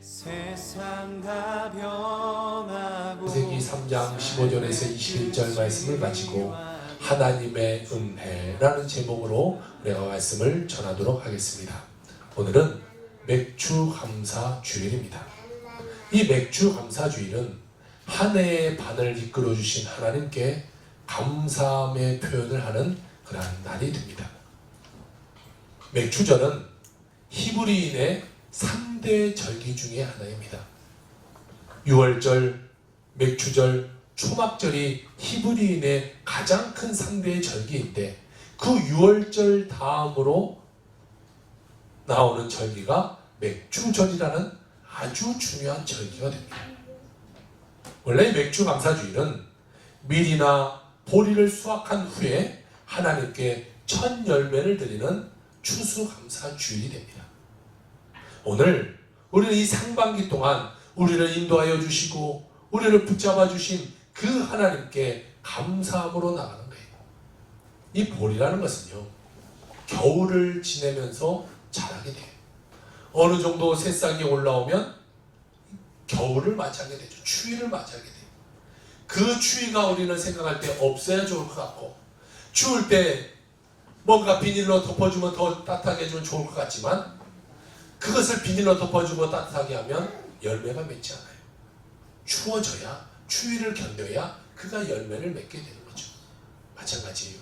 세상 다 변하고 창세기 3장 15절에서 21절 말씀을 가지고 하나님의 은혜라는 제목으로 우리가 말씀을 전하도록 하겠습니다. 오늘은 맥주감사 주일입니다. 이 맥주감사 주일은 한 해의 반을 이끌어 주신 하나님께 감사함의 표현을 하는 그러한 날이 됩니다. 맥주절은 히브리인의 3대 절기 중에 하나입니다. 유월절, 맥주절, 초막절이 히브리인의 가장 큰 3대의 절기인데 그 유월절 다음으로 나오는 절기가 맥주절이라는 아주 중요한 절기가 됩니다. 원래 맥주감사주일은 밀이나 보리를 수확한 후에 하나님께 첫 열매를 드리는 추수감사주일이 됩니다. 오늘 우리는 이 상반기 동안 우리를 인도하여 주시고 우리를 붙잡아 주신 그 하나님께 감사함으로 나가는 거예요. 이 보리라는 것은요, 겨울을 지내면서 자라게 돼요. 어느 정도 새싹이 올라오면 겨울을 맞이하게 되죠. 추위를 맞이하게 돼요. 그 추위가 우리는 생각할 때 없어야 좋을 것 같고, 추울 때 뭔가 비닐로 덮어주면 더 따뜻하게 해주면 좋을 것 같지만, 그것을 비닐로 덮어주고 따뜻하게 하면 열매가 맺지 않아요. 추워져야, 추위를 견뎌야 그가 열매를 맺게 되는 거죠. 마찬가지예요.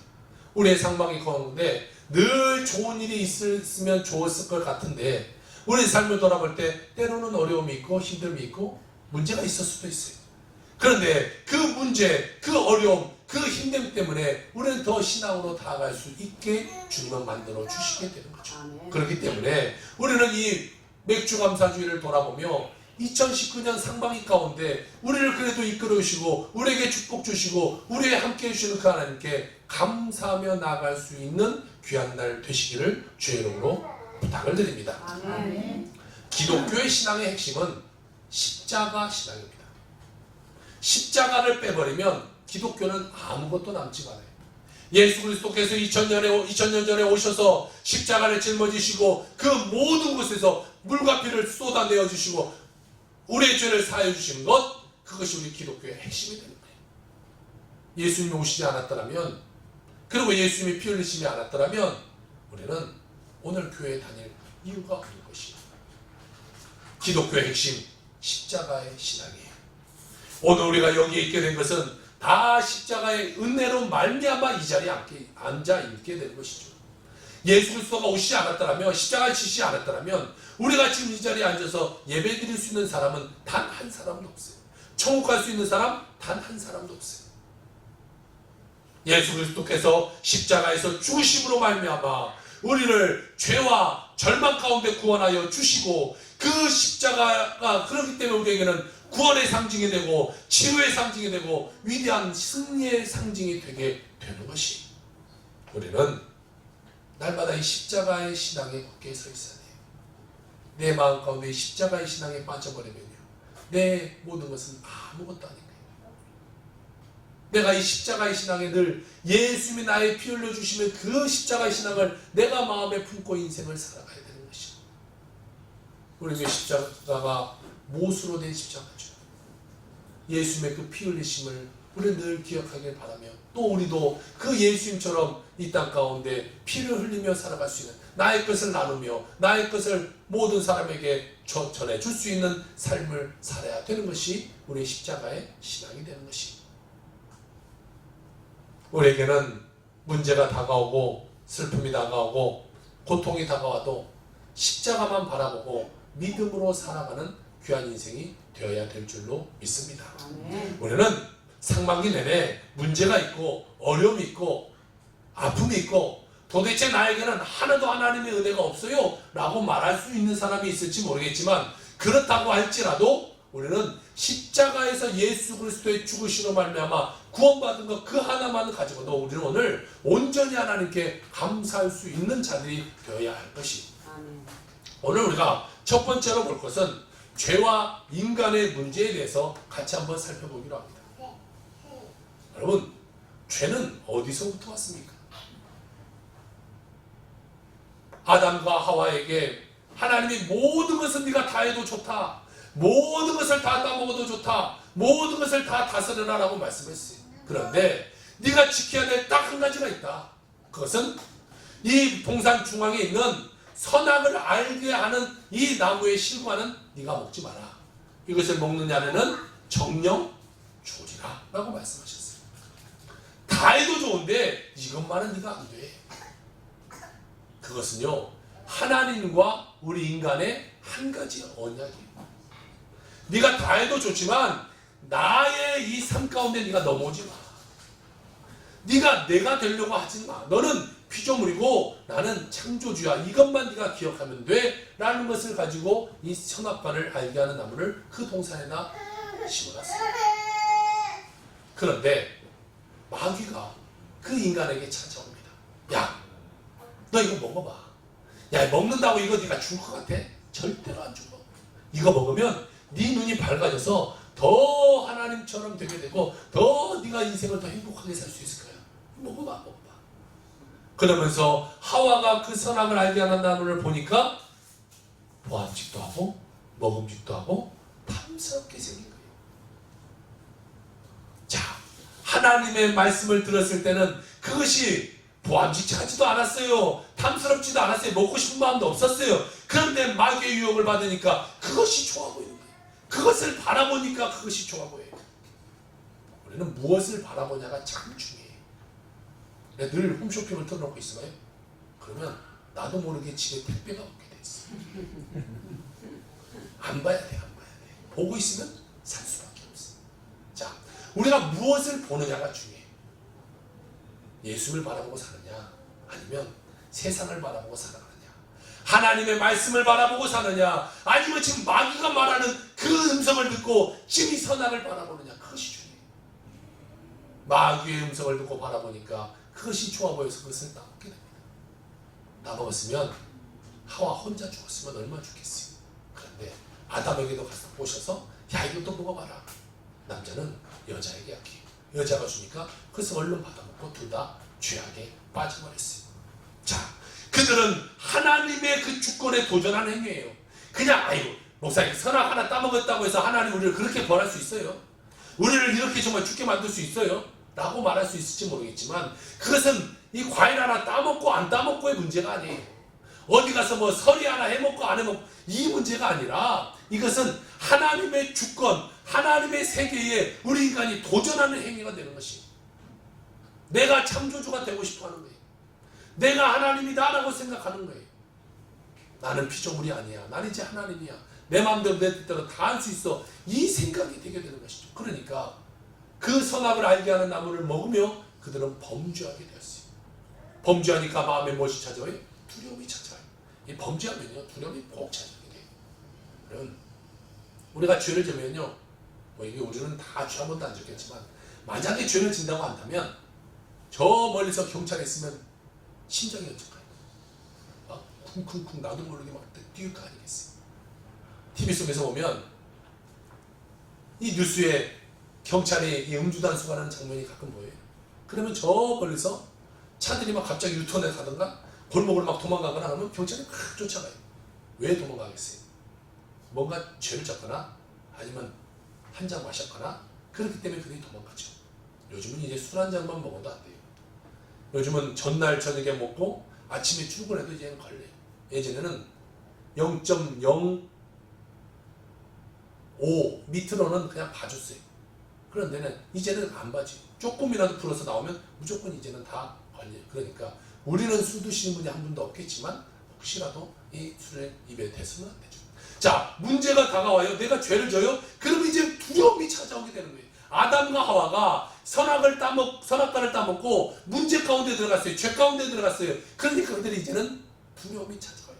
우리의 상황이 가운데 늘 좋은 일이 있으면 좋았을 것 같은데 우리의 삶을 돌아볼 때 때로는 어려움이 있고 힘듦이 있고 문제가 있을 수도 있어요. 그런데 그 문제, 그 어려움, 그 힘듦 때문에 우리는 더 신앙으로 다가갈 수 있게 주님은 만들어 주시게 되는 거죠. 그렇기 때문에 우리는 이 맥주감사주일을 돌아보며 2019년 상반기 가운데 우리를 그래도 이끌어 주시고 우리에게 축복 주시고 우리에 함께 해주시는 그 하나님께 감사하며 나아갈 수 있는 귀한 날 되시기를 주의 이름으로 부탁을 드립니다. 아멘. 기독교의 신앙의 핵심은 십자가 신앙입니다. 십자가를 빼버리면 기독교는 아무것도 남지 않아요. 예수 그리스도께서 2000년 전에 오셔서 십자가를 짊어지시고 그 모든 곳에서 물과 피를 쏟아내어 주시고 우리의 죄를 사하여 주시는 것, 그것이 우리 기독교의 핵심이 되는 거예요. 예수님이 오시지 않았더라면, 그리고 예수님이 피 흘리시지 않았더라면 우리는 오늘 교회에 다닐 이유가 없는 것이에요. 기독교의 핵심, 십자가의 신앙이에요. 오늘 우리가 여기에 있게 된 것은 다 십자가의 은혜로 말미암아 이 자리에 앉아 있게 된 것이죠. 예수 그리스도가 오시지 않았더라면, 십자가를 지시지 않았더라면 우리가 지금 이 자리에 앉아서 예배 드릴 수 있는 사람은 단 한 사람도 없어요. 천국 갈 수 있는 사람 단 한 사람도 없어요. 예수 그리스도께서 십자가에서 죽으심으로 말미암아 우리를 죄와 절망 가운데 구원하여 주시고, 그 십자가가 그렇기 때문에 우리에게는 구원의 상징이 되고 치유의 상징이 되고 위대한 승리의 상징이 되게 되는 것이, 우리는 날마다 이 십자가의 신앙에 굳게 서 있어야 돼요. 내 마음 가운데 십자가의 신앙에 빠져버리면요, 내 모든 것은 아무것도 아닌 거예요. 내가 이 십자가의 신앙에 늘 예수님이 나의 피 흘려주시면 그 십자가의 신앙을 내가 마음에 품고 인생을 살아가야 되는 것이죠. 우리의 십자가가 못으로 된 십자가죠. 예수님의 그 피 흘리심을 우리는 늘 기억하길 바라며, 또 우리도 그 예수님처럼 이 땅 가운데 피를 흘리며 살아갈 수 있는, 나의 것을 나누며 나의 것을 모든 사람에게 전해줄 수 있는 삶을 살아야 되는 것이 우리의 십자가의 신앙이 되는 것입니다. 우리에게는 문제가 다가오고 슬픔이 다가오고 고통이 다가와도 십자가만 바라보고 믿음으로 살아가는 귀한 인생이 되어야 될 줄로 믿습니다. 아멘. 우리는 상반기 내내 문제가 있고 어려움이 있고 아픔이 있고 도대체 나에게는 하나도 하나님의 은혜가 없어요 라고 말할 수 있는 사람이 있을지 모르겠지만, 그렇다고 할지라도 우리는 십자가에서 예수 그리스도의 죽으심으로 말미암아 구원받은 것 그 하나만 가지고도 우리는 오늘 온전히 하나님께 감사할 수 있는 자들이 되어야 할 것이, 오늘 우리가 첫 번째로 볼 것은 죄와 인간의 문제에 대해서 같이 한번 살펴보기로 합니다. 여러분, 죄는 어디서부터 왔습니까? 아담과 하와에게 하나님이 모든 것은 네가 다 해도 좋다, 모든 것을 다 따먹어도 좋다. 모든 것을 다 다스려라라고 말씀했어요. 그런데 네가 지켜야 될 딱 한 가지가 있다. 그것은 이 동산 중앙에 있는 선악을 알게 하는 이 나무의 실과는 네가 먹지 마라. 이것을 먹는 자는 정령 조리라 라고 말씀하셨어요. 다 해도 좋은데 이것만은 네가 안 돼. 그것은요, 하나님과 우리 인간의 한 가지 언약이에요. 네가 다 해도 좋지만 나의 이 삶 가운데 네가 넘어오지 마. 네가 내가 되려고 하지 마. 너는 피조물이고 나는 창조주야. 이것만 네가 기억하면 돼 라는 것을 가지고 이 선악과를 알게 하는 나무를 그 동산에다 심어놨어요. 그런데 마귀가 그 인간에게 찾아옵니다. 야, 너 이거 먹어봐. 야, 먹는다고 이거 네가 죽을 것 같아? 절대로 안 죽어. 이거 먹으면 네 눈이 밝아져서 더 하나님처럼 되게 되고 더 네가 인생을 더 행복하게 살 수 있을 거야. 먹어봐, 먹어봐. 그러면서 하와가 그 선악을 알게 하는 나무를 보니까 보암직도 하고 먹음직도 하고 탐스럽게 생긴 거예요. 자, 하나님의 말씀을 들었을 때는 그것이 보암직하지도 않았어요. 탐스럽지도 않았어요. 먹고 싶은 마음도 없었어요. 그런데 마귀의 유혹을 받으니까 그것이 좋아 보이는 거예요. 그것을 바라보니까 그것이 좋아 보여요. 우리는 무엇을 바라보냐가 참 중요해요. 내가 늘 홈쇼핑을 틀어놓고 있어요. 그러면 나도 모르게 집에 택배가 오게 돼 있어. 안 봐야 돼, 안 봐야 돼. 보고 있으면 살 수밖에 없어. 자, 우리가 무엇을 보느냐가 중요해요. 예수를 바라보고 사느냐, 아니면 세상을 바라보고 살아가느냐, 하나님의 말씀을 바라보고 사느냐, 아니면 지금 마귀가 말하는 그 음성을 듣고 지금 이 선악을 바라보느냐, 그것이 중요해요. 마귀의 음성을 듣고 바라보니까 그것이 좋아 보여서 그것을 따먹게 됩니다. 따먹었으면 하와 혼자 죽었으면 얼마나 좋겠어요. 그런데 아담에게도 가서 보셔서 야, 이것도 먹어봐라. 남자는 여자에게 약해요. 여자가 주니까 그래서 얼른 받아먹고 둘 다 죄악에 빠져버렸어요. 자, 그들은 하나님의 그 주권에 도전하는 행위예요. 그냥 아이고 목사님 선악 하나 따먹었다고 해서 하나님 우리를 그렇게 벌할 수 있어요? 우리를 이렇게 정말 죽게 만들 수 있어요? 라고 말할 수 있을지 모르겠지만 그것은 이 과일 하나 따먹고 안 따먹고의 문제가 아니에요. 어디 가서 뭐 서리 하나 해먹고 안 해먹고 이 문제가 아니라 이것은 하나님의 주권, 하나님의 세계에 우리 인간이 도전하는 행위가 되는 것이에요. 내가 창조주가 되고 싶어하는 거예요. 내가 하나님이다라고 생각하는 거예요. 나는 피조물이 아니야. 나는 이제 하나님이야. 내 마음대로 내 뜻대로 다 할 수 있어. 이 생각이 되게 되는 것이죠. 그러니까 그 선악을 알게 하는 나무를 먹으며 그들은 범죄하게 되었어요. 범죄하니까 마음에 무엇이 찾아와요? 두려움이 찾아와요. 이 범죄하면요 두려움이 꼭 찾아오게 돼요. 그럼 우리가 죄를 지면요, 뭐 이게 우리는 다 죄 한 번도 안 짓겠지만 만약에 죄를 진다고 한다면 저 멀리서 경찰에 있으면 심장이 어쩔까요? 막 쿵쿵쿵 나도 모르게 막 뛰을 거 아니겠어요? TV 속에서 보면 이 뉴스에 경찰이 이 음주 단속하는 장면이 가끔 보여요. 그러면 저 멀리서 차들이 막 갑자기 유턴에 가던가 골목을 막 도망가거나 하면 경찰이 막 쫓아가요. 왜 도망가겠어요? 뭔가 죄를 졌거나 아니면 한 잔 마셨거나 그렇기 때문에 그들이 도망가죠. 요즘은 이제 술 한 잔만 먹어도 안 돼요. 요즘은 전날 저녁에 먹고 아침에 출근해도 이제는 걸려요. 예전에는 0.05 밑으로는 그냥 봐줬어요. 그런데 이제는 안 봐지. 조금이라도 불어서 나오면 무조건 이제는 다 걸려요. 그러니까 우리는 술 드시는 분이 한 분도 없겠지만 혹시라도 이 술에 입에 대서는 안 되죠. 자, 문제가 다가와요. 내가 죄를 져요? 그러면 이제 두려움이 찾아오게 되는 거예요. 아담과 하와가 선악과를 따먹고 문제 가운데 들어갔어요. 죄 가운데 들어갔어요. 그러니까 그들이 이제는 두려움이 찾아와요.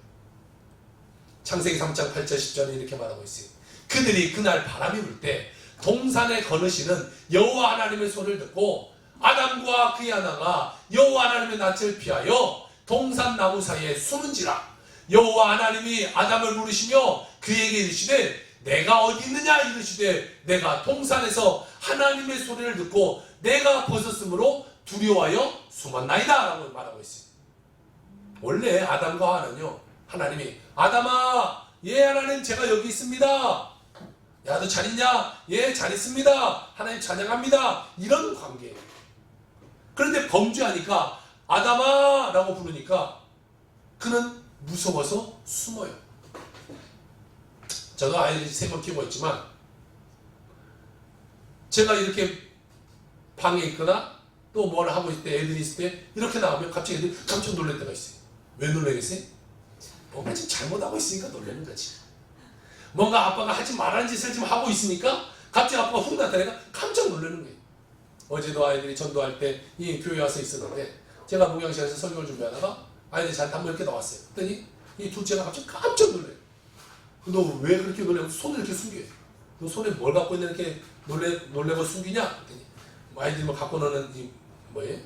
창세기 3장 8절 10절에 이렇게 말하고 있어요. 그들이 그날 바람이 불 때 동산에 거느시는 여호와 하나님의 소리를 듣고 아담과 그의 하나가 여호와 하나님의 낯을 피하여 동산 나무 사이에 숨은지라. 여호와 하나님이 아담을 부르시며 그에게 이르시되 내가 어디 있느냐 이르시되 내가 동산에서 하나님의 소리를 듣고 내가 벗었으므로 두려워하여 숨었나이다 라고 말하고 있어요. 원래 아담과 하와는요, 하나님이 아담아 예 하나님 제가 여기 있습니다 야, 너 잘 있냐? 예, 잘 있습니다. 하나님 찬양합니다. 이런 관계예요. 그런데 범죄하니까 아담아 라고 부르니까 그는 무서워서 숨어요. 저도 아이를 3명 키우고 있지만 제가 이렇게 방에 있거나 또 뭘 하고 있을 때 애들이 있을 때 이렇게 나오면 갑자기 애들이 깜짝 놀랄 때가 있어요. 왜 놀라겠어요? 뭔가 지금 잘못하고 있으니까 놀라는 거지. 뭔가 아빠가 하지 말라는 짓을 지금 하고 있으니까 갑자기 아빠가 훅 나타나니까 깜짝 놀라는 거예요. 어제도 아이들이 전도할 때 이 교회 와서 있었는데 제가 목양실에서 설교를 준비하다가 아이들이 잔 한번 이렇게 나왔어요. 그랬더니 이 둘째가 갑자기 깜짝 놀래요. 너 왜 그렇게 놀래? 손을 이렇게 숨겨요. 너 손에 뭘 갖고 있는 이렇게 놀래고 숨기냐? 그랬더니 아이들이 뭐 갖고 노는 이 뭐예요?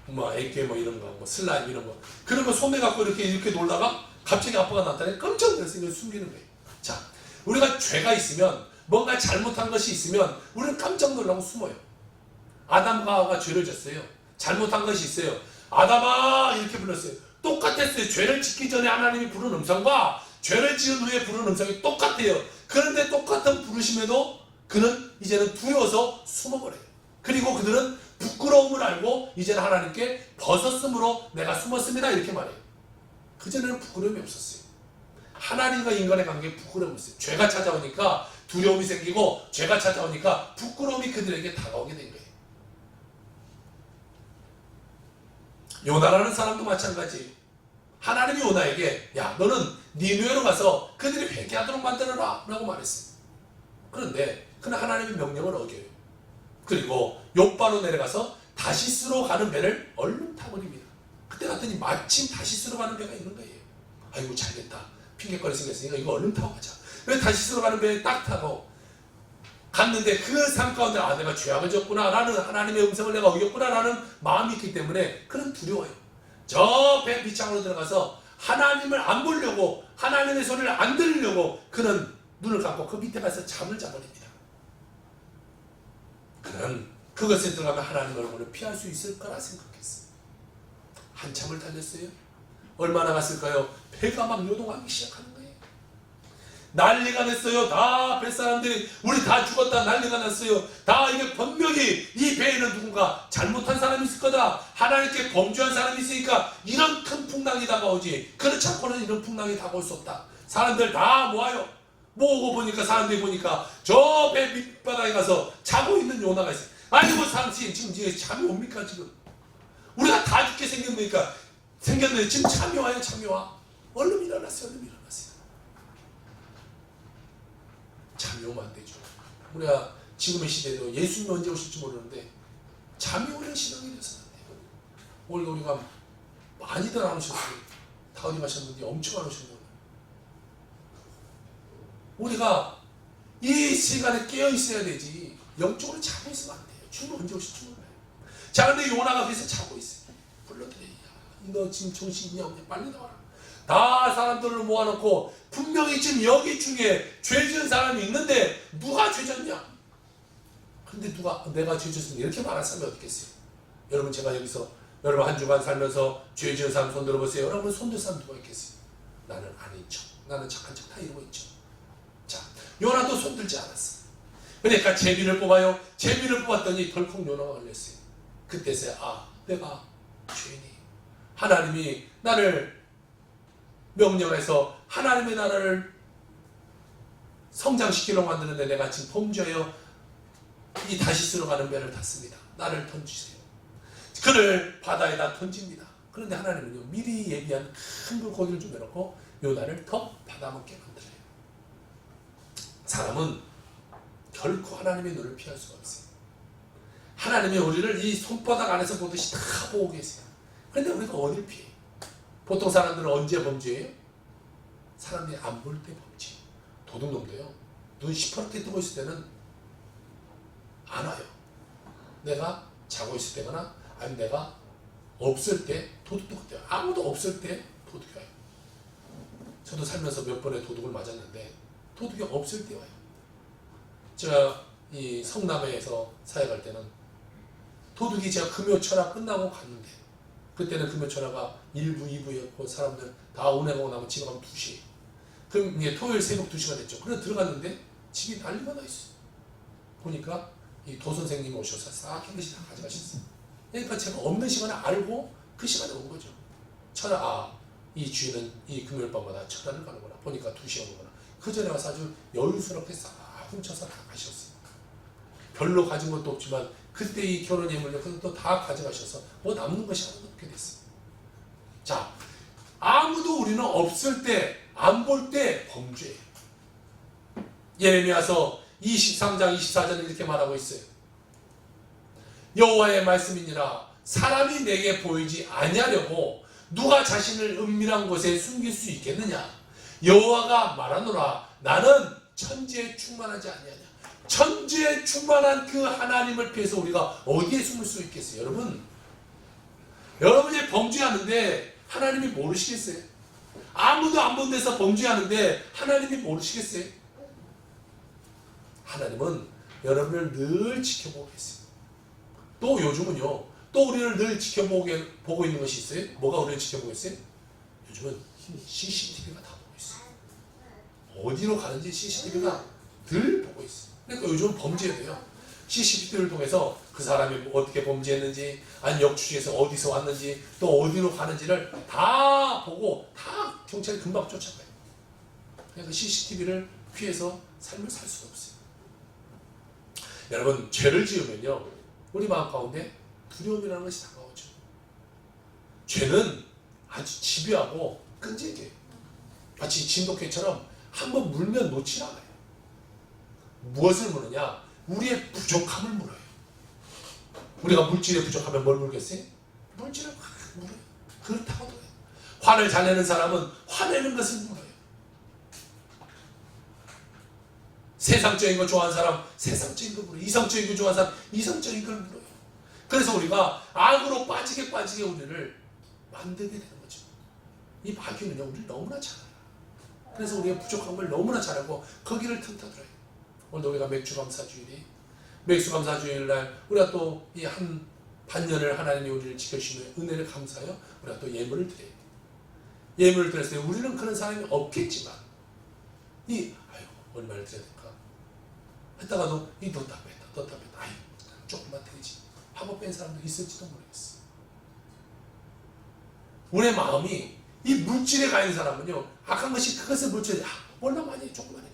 뭐 애교 뭐 이런 거, 뭐 슬라임 이런 거 그런 거 손에 갖고 이렇게 놀다가 갑자기 아빠가 나타나니 깜짝 놀라서 이걸 숨기는 거예요. 자, 우리가 죄가 있으면 뭔가 잘못한 것이 있으면 우리는 깜짝 놀라고 숨어요. 아담과 하와가 죄를 졌어요. 잘못한 것이 있어요. 아담아 이렇게 불렀어요. 똑같았어요. 죄를 짓기 전에 하나님이 부른 음성과 죄를 지은 후에 부른 음성이 똑같아요. 그런데 똑같은 부르심에도 그는 이제는 두려워서 숨어버려요. 그리고 그들은 부끄러움을 알고 이제는 하나님께 벗었으므로 내가 숨었습니다 이렇게 말해요. 그전에는 부끄러움이 없었어요. 하나님과 인간의 관계에 부끄러움이 없어요. 죄가 찾아오니까 두려움이 생기고 죄가 찾아오니까 부끄러움이 그들에게 다가오게 된 거예요. 요나라는 사람도 마찬가지예요. 하나님이 요나에게 야 너는 니느웨로 가서 그들이 회개하도록 만들어라 라고 말했어요. 그런데 그는 하나님의 명령을 어겨요. 그리고 욥바로 내려가서 다시스로 가는 배를 얼른 타버립니다. 그때 갔더니 마침 다시스로 가는 배가 있는 거예요. 아이고 잘됐다. 핑계거리 생겼으니까 이거 얼른 타고 가자. 그래서 다시스로 가는 배에 딱 타고 갔는데 그 삶 가운데 아 내가 죄악을 졌구나 라는 하나님의 음성을 내가 어겼구나 라는 마음이 있기 때문에 그는 두려워요. 저 배 밑창으로 들어가서 하나님을 안 보려고 하나님의 소리를 안 들으려고 그는 눈을 감고 그 밑에 가서 잠을 자버립니다. 그는 그것에 들어가면 하나님 얼굴을 피할 수 있을 거라 생각했어요. 한참을 달렸어요. 얼마나 갔을까요? 배가 막 요동하기 시작하는 거예요. 난리가 났어요. 다 뱃사람들이 우리 다 죽었다 난리가 났어요. 다 이게 분명히 이 배에는 누군가 잘못한 사람이 있을 거다. 하나님께 범죄한 사람이 있으니까 이런 큰 풍랑이 다가오지. 그렇지 않고는 이런 풍랑이 다가올 수 없다. 사람들 다 모아요. 모으고 보니까 사람들이 보니까 저 배 밑바닥에 가서 자고 있는 요나가 있어요. 아이고 당신 지금 잠이 옵니까 지금? 우리가 다 죽게 생겼는데 지금 잠이 와요 잠이 와. 얼른 일어났어요 얼른 일어났어요. 잠이 오면 안 되죠. 우리가 지금의 시대에도 예수님이 언제 오실지 모르는데 잠이 오는 신앙이 되어서는 안 돼요. 오늘 우리가 많이들 안 오셨어요. 다 어디 가셨는지 엄청 안 오셨네요. 우리가 이 시간에 깨어 있어야 되지 영적으로 자고 있으면 안 돼요. 주님 언제 오실지 몰라요. 자 근데 요나가 그래서 자고 있어요. 불러드려요. 너 지금 정신 있냐 없냐 빨리 나와라. 다 사람들을 모아놓고 분명히 지금 여기 중에 죄 지은 사람이 있는데 누가 죄 졌냐? 근데 누가 내가 죄 졌으면 이렇게 말할 사람이 어떻겠어요? 여러분 제가 여기서 여러분 한 주간 살면서 죄 지은 사람 손 들어보세요. 여러분 손 들 사람 누가 있겠어요? 나는 아닌 척 나는 착한 척 다 이러고 있죠. 자 요나도 손 들지 않았어. 그러니까 제비를 뽑아요. 제비를 뽑았더니 덜컥 요나가 걸렸어요. 그때서야 아 내가 죄인이 하나님이 나를 명령해서 하나님의 나라를 성장시키려고 만드는데 내가 지금 범죄하여 이 다시스로 가는 배를 탔습니다. 나를 던지세요. 그를 바다에다 던집니다. 그런데 하나님은요 미리 예비한 큰 물고기를 준비해놓고 요나를 더 받아먹게 만들어요. 사람은 결코 하나님의 눈을 피할 수가 없어요. 하나님이 우리를 이 손바닥 안에서 보듯이 다 보고 계세요. 그런데 우리가 어딜 피해요? 보통 사람들은 언제 범죄해요? 사람들이 안 볼 때 범죄해요. 도둑놈도요. 눈 시퍼렇게 뜨고 있을 때는 안 와요. 내가 자고 있을 때거나 아니면 내가 없을 때 도둑도 그때요. 아무도 없을 때 도둑이 와요. 저도 살면서 몇 번의 도둑을 맞았는데 도둑이 없을 때 와요. 제가 이 성남에서 사역할 때는 도둑이 제가 금요철화 끝나고 갔는데 그때는 금요철화가 1부, 2부였고 사람들 다 운행하고 나면 집에 가면 2시에 그럼 이제 토요일 새벽 2시가 됐죠. 그래서 들어갔는데 집이 난리가 나 있어요. 보니까 이 도 선생님이 오셔서 싹 깨끗이 다 가져가셨어요. 그러니까 제가 없는 시간을 알고 그 시간에 온 거죠. 이 주인은 이 금요일 밤마다 철학을 가는구나. 보니까 2시에 오는구나. 그 전에 와서 아주 여유스럽게 싹 훔쳐서 다 가셨어요. 별로 가진 것도 없지만 그때 이 결혼 예물을 그것도 다 가져가셔서 뭐 남는 것이 하나도 없게 됐어요. 자, 아무도 우리는 없을 때, 안 볼 때 범죄예요. 예레미야서 23장 24절에 이렇게 말하고 있어요. 여호와의 말씀이니라 사람이 내게 보이지 아니하려고 누가 자신을 은밀한 곳에 숨길 수 있겠느냐. 여호와가 말하노라 나는 천지에 충만하지 아니하냐. 천지에 충만한 그 하나님을 피해서 우리가 어디에 숨을 수 있겠어요? 여러분이 범죄하는데 하나님이 모르시겠어요? 아무도 안 본 데서 범죄하는데 하나님이 모르시겠어요? 하나님은 여러분을 늘 지켜보고 계세요. 또 요즘은요, 또 우리를 늘 보고 있는 것이 있어요. 뭐가 우리를 지켜보고 있어요? 요즘은 CCTV가 다 보고 있어요. 어디로 가는지 CCTV가 늘 보고 있어요. 그러니까 요즘 범죄도요, CCTV를 통해서 그 사람이 어떻게 범죄했는지, 아니 역주시에서 어디서 왔는지, 또 어디로 가는지를 다 보고 다 경찰이 금방 쫓아가요. 그러니까 CCTV를 피해서 삶을 살 수가 없어요. 여러분, 죄를 지으면요, 우리 마음 가운데 두려움이라는 것이 다가오죠. 죄는 아주 집요하고 끈질겨요. 마치 진돗개처럼 한번 물면 놓지 않아요. 무엇을 물느냐? 우리의 부족함을 물어요. 우리가 물질에 부족하면 뭘 물겠어요? 물질을 막 물어요. 그렇다고 해요. 화를 잘 내는 사람은 화내는 것을 물어요. 세상적인 거 좋아하는 사람 세상적인 거 물어요. 이성적인 거 좋아하는 사람 이성적인 걸 물어요. 그래서 우리가 악으로 빠지게 우리를 만들게 되는 거죠. 이 마귀는요, 우리를 너무나 잘 알아요. 그래서 우리의 부족한 걸 너무나 잘 알고 거기를 틈타더라요. 오늘 우리가 맥주감사주일이, 맥주감사주일날 우리가 또 이 한 반년을 하나님이 우리를 지켜주시는 은혜를 감사하여 우리가 또 예물을 드려요. 예물을 드렸을 때 우리는 그런 사람이 없겠지만 얼마를 드려야 될까? 했다가도 넣다 뺐다 조금만 되지 하고 뺀 사람도 있을지도 모르겠어. 우리의 마음이 이 물질에 가 있는 사람은요, 악한 것이 그것을 물질에 얼마 많이 해, 조금만 해.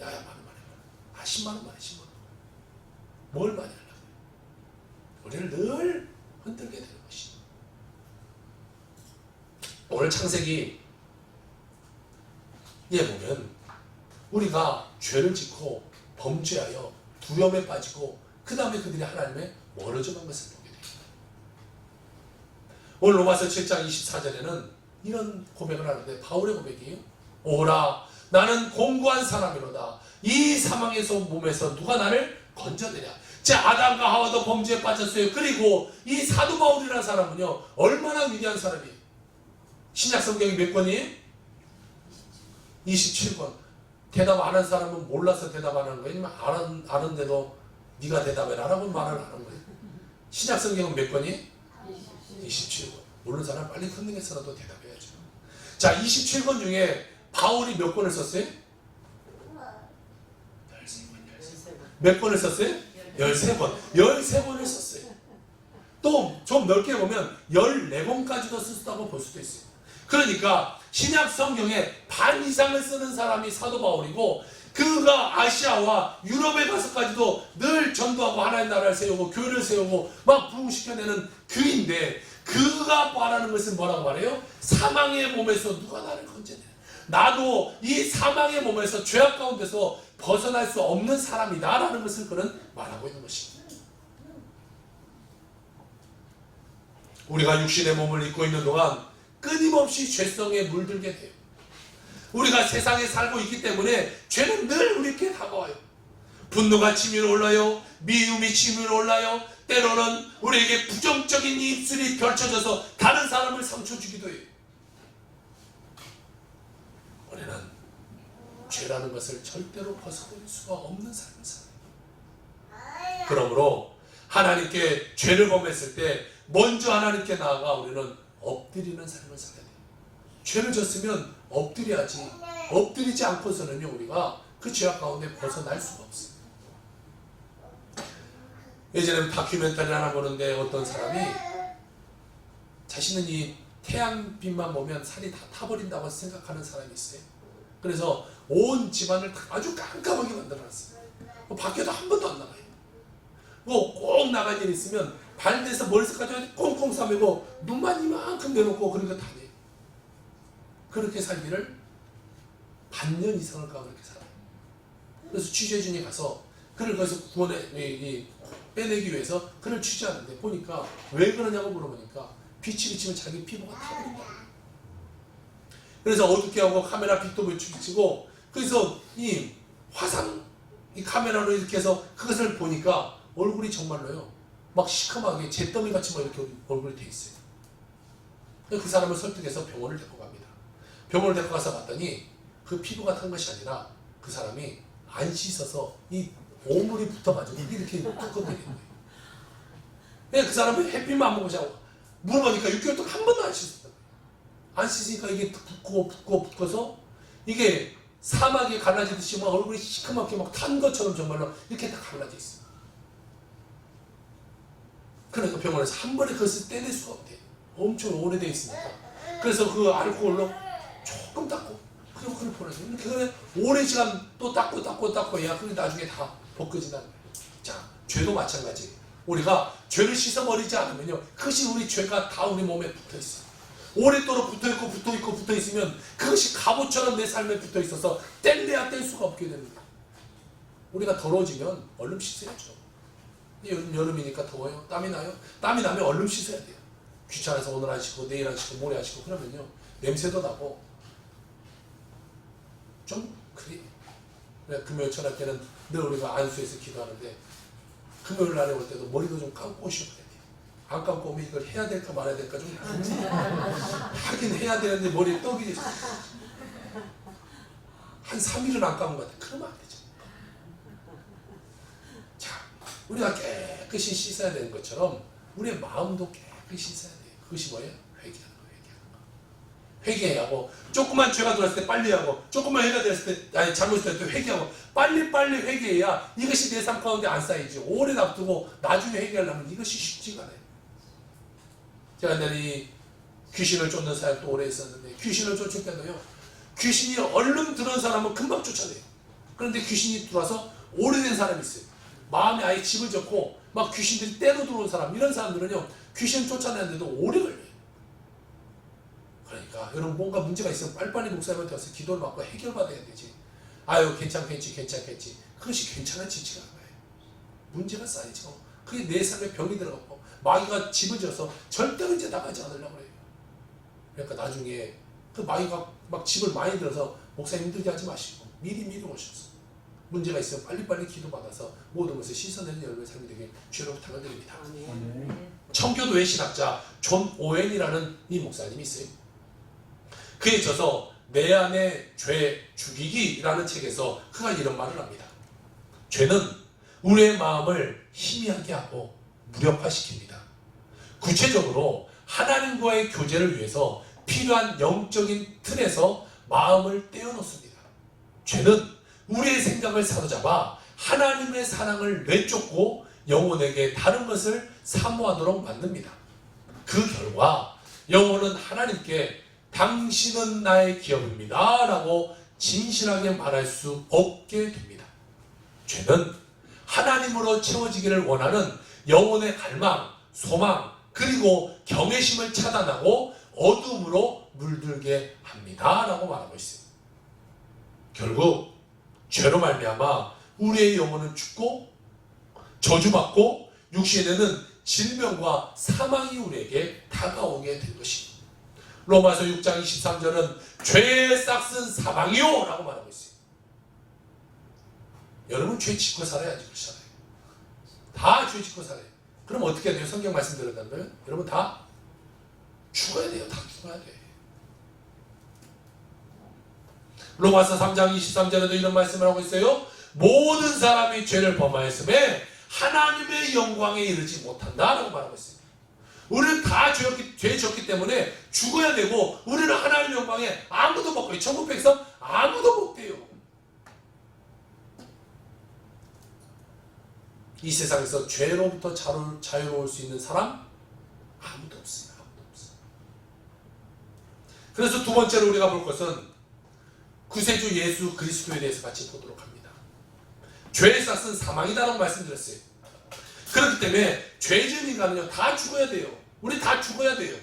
야야 많이 10만 원 많이 10만 원. 뭘 많이 하려고 해요? 우리를 늘 흔들게 되는 것이. 오늘 창세기에 보면 우리가 죄를 짓고 범죄하여 두려움에 빠지고 그 다음에 그들이 하나님의 멀어져간 것을 보게 됩니다. 오늘 로마서 7장 24절에는 이런 고백을 하는데, 바울의 고백이에요. 오라 나는 공고한 사람이로다. 이 사망에서 몸에서 누가 나를 건져내랴. 자, 아담과 하와도 범죄에 빠졌어요. 그리고 이 사도 바울이라는 사람은요, 얼마나 위대한 사람이에요. 신약 성경이 몇 권이에요? 27권. 대답 안 한 사람은 몰라서 대답 안 하는 거예요? 아니면 아는데도 네가 대답해라 라고 말을 안 하는 거예요? 신약 성경은 몇 권이에요? 27권. 모르는 사람 빨리 컨닝해서라도 대답해야죠. 자, 27권 중에 바울이 몇 권을 썼어요? 13권. 몇 권을 썼어요? 13권. 13권을 썼어요. 또 좀 넓게 보면 14권까지도 썼다고 볼 수도 있어요. 그러니까 신약 성경에 반 이상을 쓰는 사람이 사도 바울이고, 그가 아시아와 유럽에 가서까지도 늘 전도하고 하나님 나라를 세우고 교회를 세우고 막 부흥시켜내는 그인데, 그가 말하는 것은 뭐라고 말해요? 사망의 몸에서 누가 나를 건져내냐. 나도 이 사망의 몸에서 죄악 가운데서 벗어날 수 없는 사람이다 라는 것을 그는 말하고 있는 것입니다. 우리가 육신의 몸을 입고 있는 동안 끊임없이 죄성에 물들게 돼요. 우리가 세상에 살고 있기 때문에 죄는 늘 우리에게 다가와요. 분노가 치밀어 올라요. 미움이 치밀어 올라요. 때로는 우리에게 부정적인 입술이 펼쳐져서 다른 사람을 상처 주기도 해요. 우리는 죄라는 것을 절대로 벗어버릴 수가 없는 삶을 살아요. 그러므로 하나님께 죄를 범했을 때 먼저 하나님께 나아가 우리는 엎드리는 삶을 살아야 돼요. 죄를 졌으면 엎드려야지. 엎드리지 않고서는요 우리가 그 죄악 가운데 벗어날 수가 없어요. 예전에 다큐멘터리 하나 보는데 어떤 사람이 자신은 이 태양빛만 보면 살이 다 타버린다고 생각하는 사람이 있어요. 그래서 온 집안을 아주 깜깜하게 만들어놨어요. 밖에도 한 번도 안 나가요. 꼭 나간 일 있으면 발대에서 머리색까지 꽁꽁 싸매고 눈만 이만큼 내놓고 그러니까 다녀요. 그렇게 살기를 반년 이상을 가 그렇게 살아요. 그래서 취재진이 가서 그를 거기서 빼내기 위해서 그를 취재하는데 보니까 왜 그러냐고 물어보니까 빛이 비치면 자기 피부가 타버린다. 그래서 어둡게 하고 카메라 빛도 비치고 그래서 이 화상 이 카메라로 이렇게 해서 그것을 보니까 얼굴이 정말로요 막 시커멓게 잿더미 같이 막 이렇게 얼굴이 돼 있어요. 그 사람을 설득해서 병원을 데리고 갑니다. 병원을 데리고 가서 봤더니 그 피부가 탄 것이 아니라 그 사람이 안 씻어서 이 오물이 붙어가지고 이렇게 꺾어게 된 거예요. 그 사람은 햇빛만 안 보고 자고 물어보니까 6개월 동안 한 번도 안 씻었다. 안 씻으니까 이게 붙어서 이게 사막에 갈라지듯이 막 얼굴이 시커멓게 막 탄 것처럼 정말로 이렇게 다 갈라져 있어요. 그러니까 병원에서 한 번에 그것을 떼낼 수가 없대요. 엄청 오래되어 있으니까. 그래서 그 알코올로 조금 닦고 그리고 그걸 보내줘요. 이렇게 오랜 시간 또 닦고 해야 그게 나중에 다 벗겨진다는 거예요. 자, 죄도 마찬가지. 우리가 죄를 씻어버리지 않으면요 그것이 우리 죄가 다 우리 몸에 붙어있어요. 오랫도록 붙어있으면 그것이 갑옷처럼 내 삶에 붙어있어서 뗄래야 뗄 수가 없게 되는 거예요. 우리가 더러워지면 얼른 씻어야죠. 여름이니까 더워요. 땀이 나요. 땀이 나면 얼른 씻어야 돼요. 귀찮아서 오늘 안 씻고 내일 안 씻고 모레 안 씻고 그러면요 냄새도 나고 좀 그래. 금요일 철학 때는 늘 우리가 안수해서 기도하는데 금요일 날에 올 때도 머리도 좀 감고 오셔야 돼요. 안 감고 오면 이걸 해야 될까 말아야 될까 좀 하긴 해야 되는데 머리에 떡이 한 3일은 안 감은 것 같아요. 그러면 안 되죠. 자, 우리가 깨끗이 씻어야 되는 것처럼 우리의 마음도 깨끗이 씻어야 돼요. 그것이 뭐예요? 회개하는 거. 회개하고 조그만 죄가 들어왔을 때 빨리 하고 조그만 해가 들었을 때 아니 잘못했을 때 회개하고 빨리 회개해야 이것이 내 삶 가운데 안 쌓이지. 오래 놔두고 나중에 회개하려면 이것이 쉽지가 않아요. 제가 옛날에 귀신을 쫓는 사역도 오래 했었는데 귀신을 쫓을 때도요 귀신이 얼른 들어온 사람은 금방 쫓아내요. 그런데 귀신이 들어와서 오래된 사람이 있어요. 마음에 아예 집을 졌고 막 귀신들이 때로 들어온 사람 이런 사람들은요 귀신을 쫓아내는데도 오래 걸려요. 그러니까 여러분 뭔가 문제가 있으면 빨리빨리 목사님한테 와서 기도를 받고 해결받아야 되지. 아유 괜찮겠지. 그것이 괜찮아지지가 않아요. 문제가 쌓이죠. 그게 내 삶에 병이 들어가고 마귀가 집을 지어서 절대로 이제 나가지 않으려고 해요. 그러니까 나중에 그 마귀가 막 집을 많이 들어서 목사님 힘들게 하지 마시고 미리 오셔서 문제가 있으면 빨리빨리 기도받아서 모든 것을 씻어내는 열매의 삶이 되길 주로 부탁드립니다. 청교도의 신학자 존 오웬이라는 이 목사님이 있어요. 그에 있어서 내 안의 죄 죽이기라는 책에서 그가 이런 말을 합니다. 죄는 우리의 마음을 희미하게 하고 무력화시킵니다. 구체적으로 하나님과의 교제를 위해서 필요한 영적인 틀에서 마음을 떼어놓습니다. 죄는 우리의 생각을 사로잡아 하나님의 사랑을 내쫓고 영혼에게 다른 것을 사모하도록 만듭니다. 그 결과 영혼은 하나님께 당신은 나의 기업입니다 라고 진실하게 말할 수 없게 됩니다. 죄는 하나님으로 채워지기를 원하는 영혼의 갈망, 소망, 그리고 경외심을 차단하고 어둠으로 물들게 합니다 라고 말하고 있습니다. 결국 죄로 말미암아 우리의 영혼은 죽고 저주받고 육신에는 질병과 사망이 우리에게 다가오게 된 것입니다. 로마서 6장 23절은 죄의 싹은 사망이요 라고 말하고 있어요. 여러분 죄 짓고 살아야지 그렇잖아요. 다 죄 짓고 살아요. 그럼 어떻게 해야 돼요? 성경 말씀 들었다면 여러분 다 죽어야 돼요. 다 죽어야 돼. 로마서 3장 23절에도 이런 말씀을 하고 있어요. 모든 사람이 죄를 범하였음에 하나님의 영광에 이르지 못한다 라고 말하고 있어요. 우리는 다 죄 졌기 때문에 죽어야 되고 우리는 하나님의 영광에 아무도 못 가요. 천국 백성 아무도 못 돼요. 이 세상에서 죄로부터 자유로울 수 있는 사람 아무도 없습니다. 아무도 없어요. 그래서 두 번째로 우리가 볼 것은 구세주 예수 그리스도에 대해서 같이 보도록 합니다. 죄의 싹은 사망이다라고 말씀드렸어요. 그렇기 때문에 죄 지은 인간은요 다 죽어야 돼요. 우리 다 죽어야 돼요.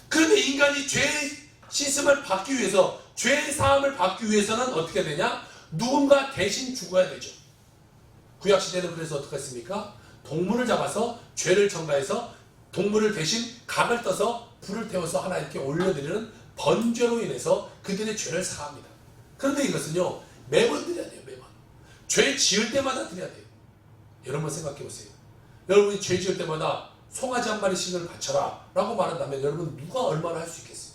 그런데 인간이 죄의 씻음을 받기 위해서, 죄의 사함을 받기 위해서는 어떻게 되냐? 누군가 대신 죽어야 되죠. 구약시대는 그래서 어떻게 했습니까? 동물을 잡아서 죄를 첨가해서 동물을 대신 각을 떠서 불을 태워서 하나님께 올려드리는 번제로 인해서 그들의 죄를 사합니다. 그런데 이것은요 매번 드려야 돼요. 매번 죄 지을 때마다 드려야 돼요. 여러분 생각해 보세요. 여러분이 죄 지을 때마다 송아지 한 마리씩을 바쳐라 라고 말한다면 여러분 누가 얼마나 할 수 있겠어요?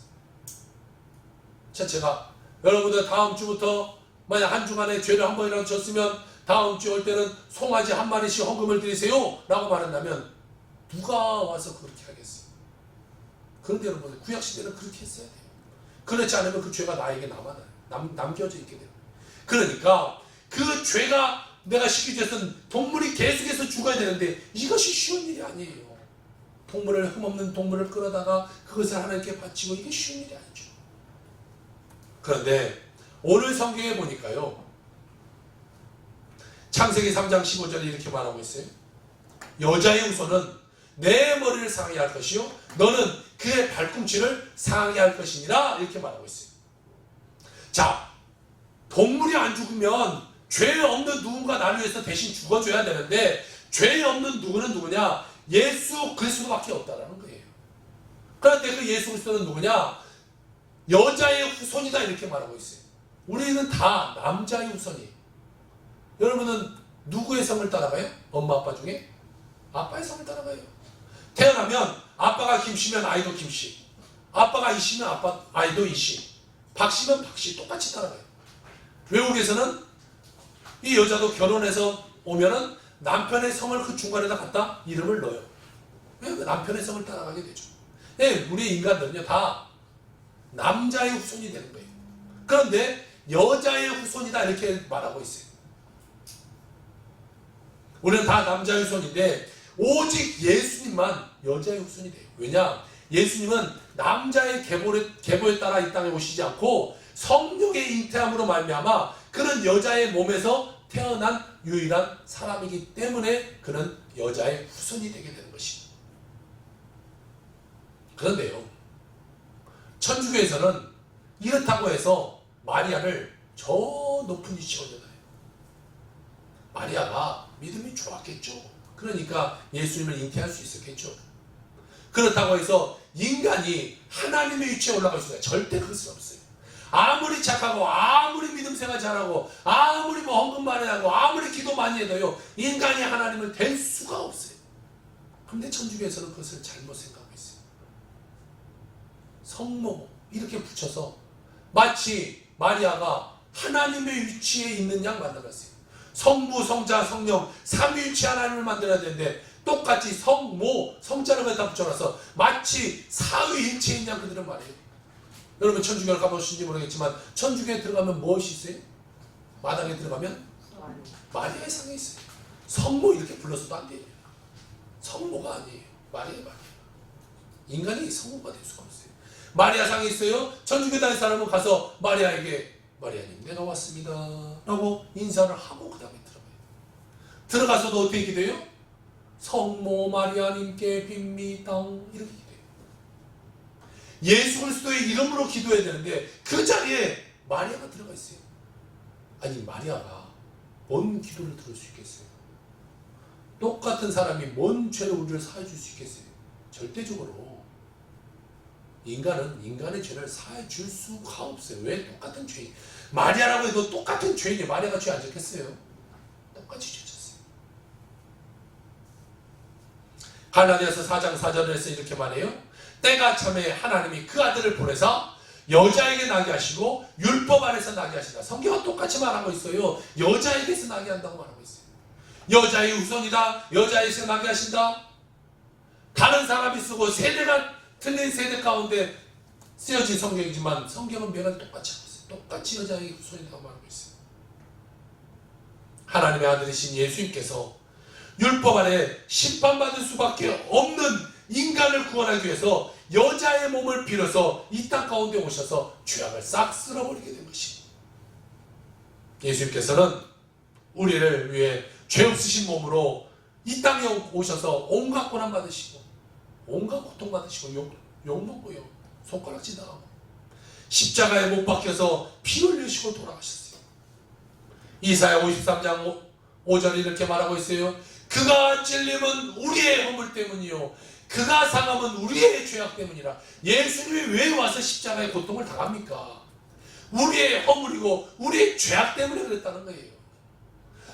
자, 제가 여러분들 다음 주부터 만약 한 주간에 죄를 한 번이라도 졌으면 다음 주 올 때는 송아지 한 마리씩 헌금을 드리세요 라고 말한다면 누가 와서 그렇게 하겠어요? 그런데 여러분 구약시대는 그렇게 했어야 돼요. 그렇지 않으면 그 죄가 나에게 남겨져 있게 돼요. 그러니까 그 죄가 내가 시키기 위해서는 동물이 계속해서 죽어야 되는데 이것이 쉬운 일이 아니에요. 동물을, 흠없는 동물을 끌어다가 그것을 하나님께 바치고 이게 쉬운 일이 아니죠. 그런데 오늘 성경에 보니까요 창세기 3장 15절에 이렇게 말하고 있어요. 여자의 후손은 내 머리를 상하게 할 것이요 너는 그의 발꿈치를 상하게 할 것이니라 이렇게 말하고 있어요. 자, 동물이 안 죽으면 죄 없는 누군가 나를 위해서 대신 죽어줘야 되는데 죄 없는 누구는 누구냐? 예수 그리스도밖에 없다라는 거예요. 그런데 그 예수 그리스도는 누구냐? 여자의 후손이다 이렇게 말하고 있어요. 우리는 다 남자의 후손이에요. 여러분은 누구의 성을 따라가요? 엄마 아빠 중에? 아빠의 성을 따라가요. 태어나면 아빠가 김씨면 아이도 김씨, 아빠가 이씨면 아이도 이씨, 박씨면 박씨 똑같이 따라가요. 외국에서는 이 여자도 결혼해서 오면은 남편의 성을 그 중간에다 갖다 이름을 넣어요. 왜? 남편의 성을 따라가게 되죠. 예, 우리 인간들은요 다 남자의 후손이 되는 거예요. 그런데 여자의 후손이다 이렇게 말하고 있어요. 우리는 다 남자의 후손인데 오직 예수님만 여자의 후손이 돼요. 왜냐? 예수님은 남자의 계보에 따라 이 땅에 오시지 않고 성령의 잉태함으로 말미암아 그는 여자의 몸에서 태어난 유일한 사람이기 때문에 그는 여자의 후손이 되게 되는 것이죠. 그런데요 천주교에서는 이렇다고 해서 마리아를 저 높은 위치에 올려놔요. 마리아가 믿음이 좋았겠죠. 그러니까 예수님을 잉태할 수 있었겠죠. 그렇다고 해서 인간이 하나님의 위치에 올라갈 수가 절대 그럴 수 없어요. 아무리 착하고 아무리 믿음 생활 잘하고 아무리 뭐 헌금 많이 하고 아무리 기도 많이 해도요 인간이 하나님을 될 수가 없어요. 그런데 천주교에서는 그것을 잘못 생각하고 있어요. 성모 이렇게 붙여서 마치 마리아가 하나님의 위치에 있는 양 만들었어요. 성부, 성자, 성령 삼위일체 하나님을 만들어야 되는데 똑같이 성모, 성자를 갖다 붙여놔서 마치 사위일체인 양 그들은 말이에요. 여러분 천주교를 가보신지 모르겠지만 천주교에 들어가면 무엇이 있어요? 마당에 들어가면 마리아의 상이 있어요. 성모 이렇게 불러서도 안 돼요. 성모가 아니에요. 마리아. 인간이 성모가 될 수가 없어요. 마리아 상이 있어요. 천주교 다닌 사람은 가서 마리아에게 마리아님 내가 왔습니다 라고 인사를 하고 그 다음에 들어가요. 들어가서도 어떻게 기도해요? 성모 마리아님께 빕니다 이렇게 기도해요. 예수 그리스도의 이름으로 기도해야 되는데 그 자리에 마리아가 들어가 있어요. 아니 마리아가 뭔 기도를 들을 수 있겠어요? 똑같은 사람이 뭔 죄를 우리를 사해 줄 수 있겠어요? 절대적으로 인간은 인간의 죄를 사해 줄 수가 없어요. 왜? 똑같은 죄인. 마리아라고 해도 똑같은 죄인이 마리아가 죄 안 졌겠어요? 똑같이 죄 졌어요. 갈라디아서 4장 4절에서 이렇게 말해요. 때가 참에 하나님이 그 아들을 보내서 여자에게 나게 하시고 율법 안에서 나게 하신다. 성경은 똑같이 말하고 있어요. 여자에게서 나게 한다고 말하고 있어요. 여자의 후손이다. 여자에게서 나게 하신다. 다른 사람이 쓰고 세대가 틀린 세대 가운데 쓰여진 성경이지만 성경은 매번 똑같이 하고 있어요. 똑같이 여자에게 후손이라고 말하고 있어요. 하나님의 아들이신 예수님께서 율법 아래 심판받을 수밖에 없는 인간을 구원하기 위해서 여자의 몸을 빌어서 이 땅 가운데 오셔서 죄악을 싹 쓸어버리게 된 것입니다. 예수님께서는 우리를 위해 죄 없으신 몸으로 이 땅에 오셔서 온갖 고난 받으시고 온갖 고통 받으시고 욕먹고요, 손가락질 당하고 십자가에 못 박혀서 피 흘리시고 돌아가셨어요. 이사야 53장 5절이 이렇게 말하고 있어요. 그가 찔림은 우리의 허물 때문이요 그가 상함은 우리의 죄악 때문이라. 예수님이 왜 와서 십자가의 고통을 당합니까? 우리의 허물이고 우리의 죄악 때문에 그랬다는 거예요.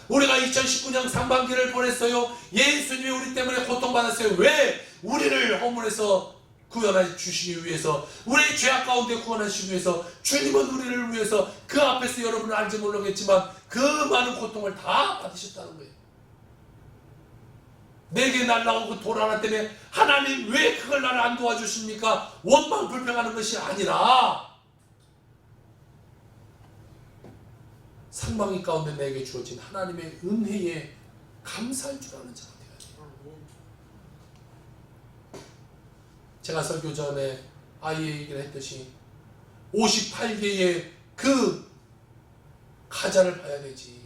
우리가 2019년 상반기를 보냈어요. 예수님이 우리 때문에 고통받았어요. 왜? 우리를 허물에서 구원해 주시기 위해서, 우리의 죄악 가운데 구원하시기 위해서, 주님은 우리를 위해서 그 앞에서 여러분은 알지 모르겠지만 그 많은 고통을 다 받으셨다는 거예요. 내게 날라오고 돌 하나 때문에 하나님 왜 그걸 나를 안 도와주십니까? 원망 불평하는 것이 아니라 상망이 가운데 내게 주어진 하나님의 은혜에 감사할 줄 아는 자가 되어야 돼요. 제가 설교 전에 아이의 얘기를 했듯이 58개의 그 가자를 봐야 되지.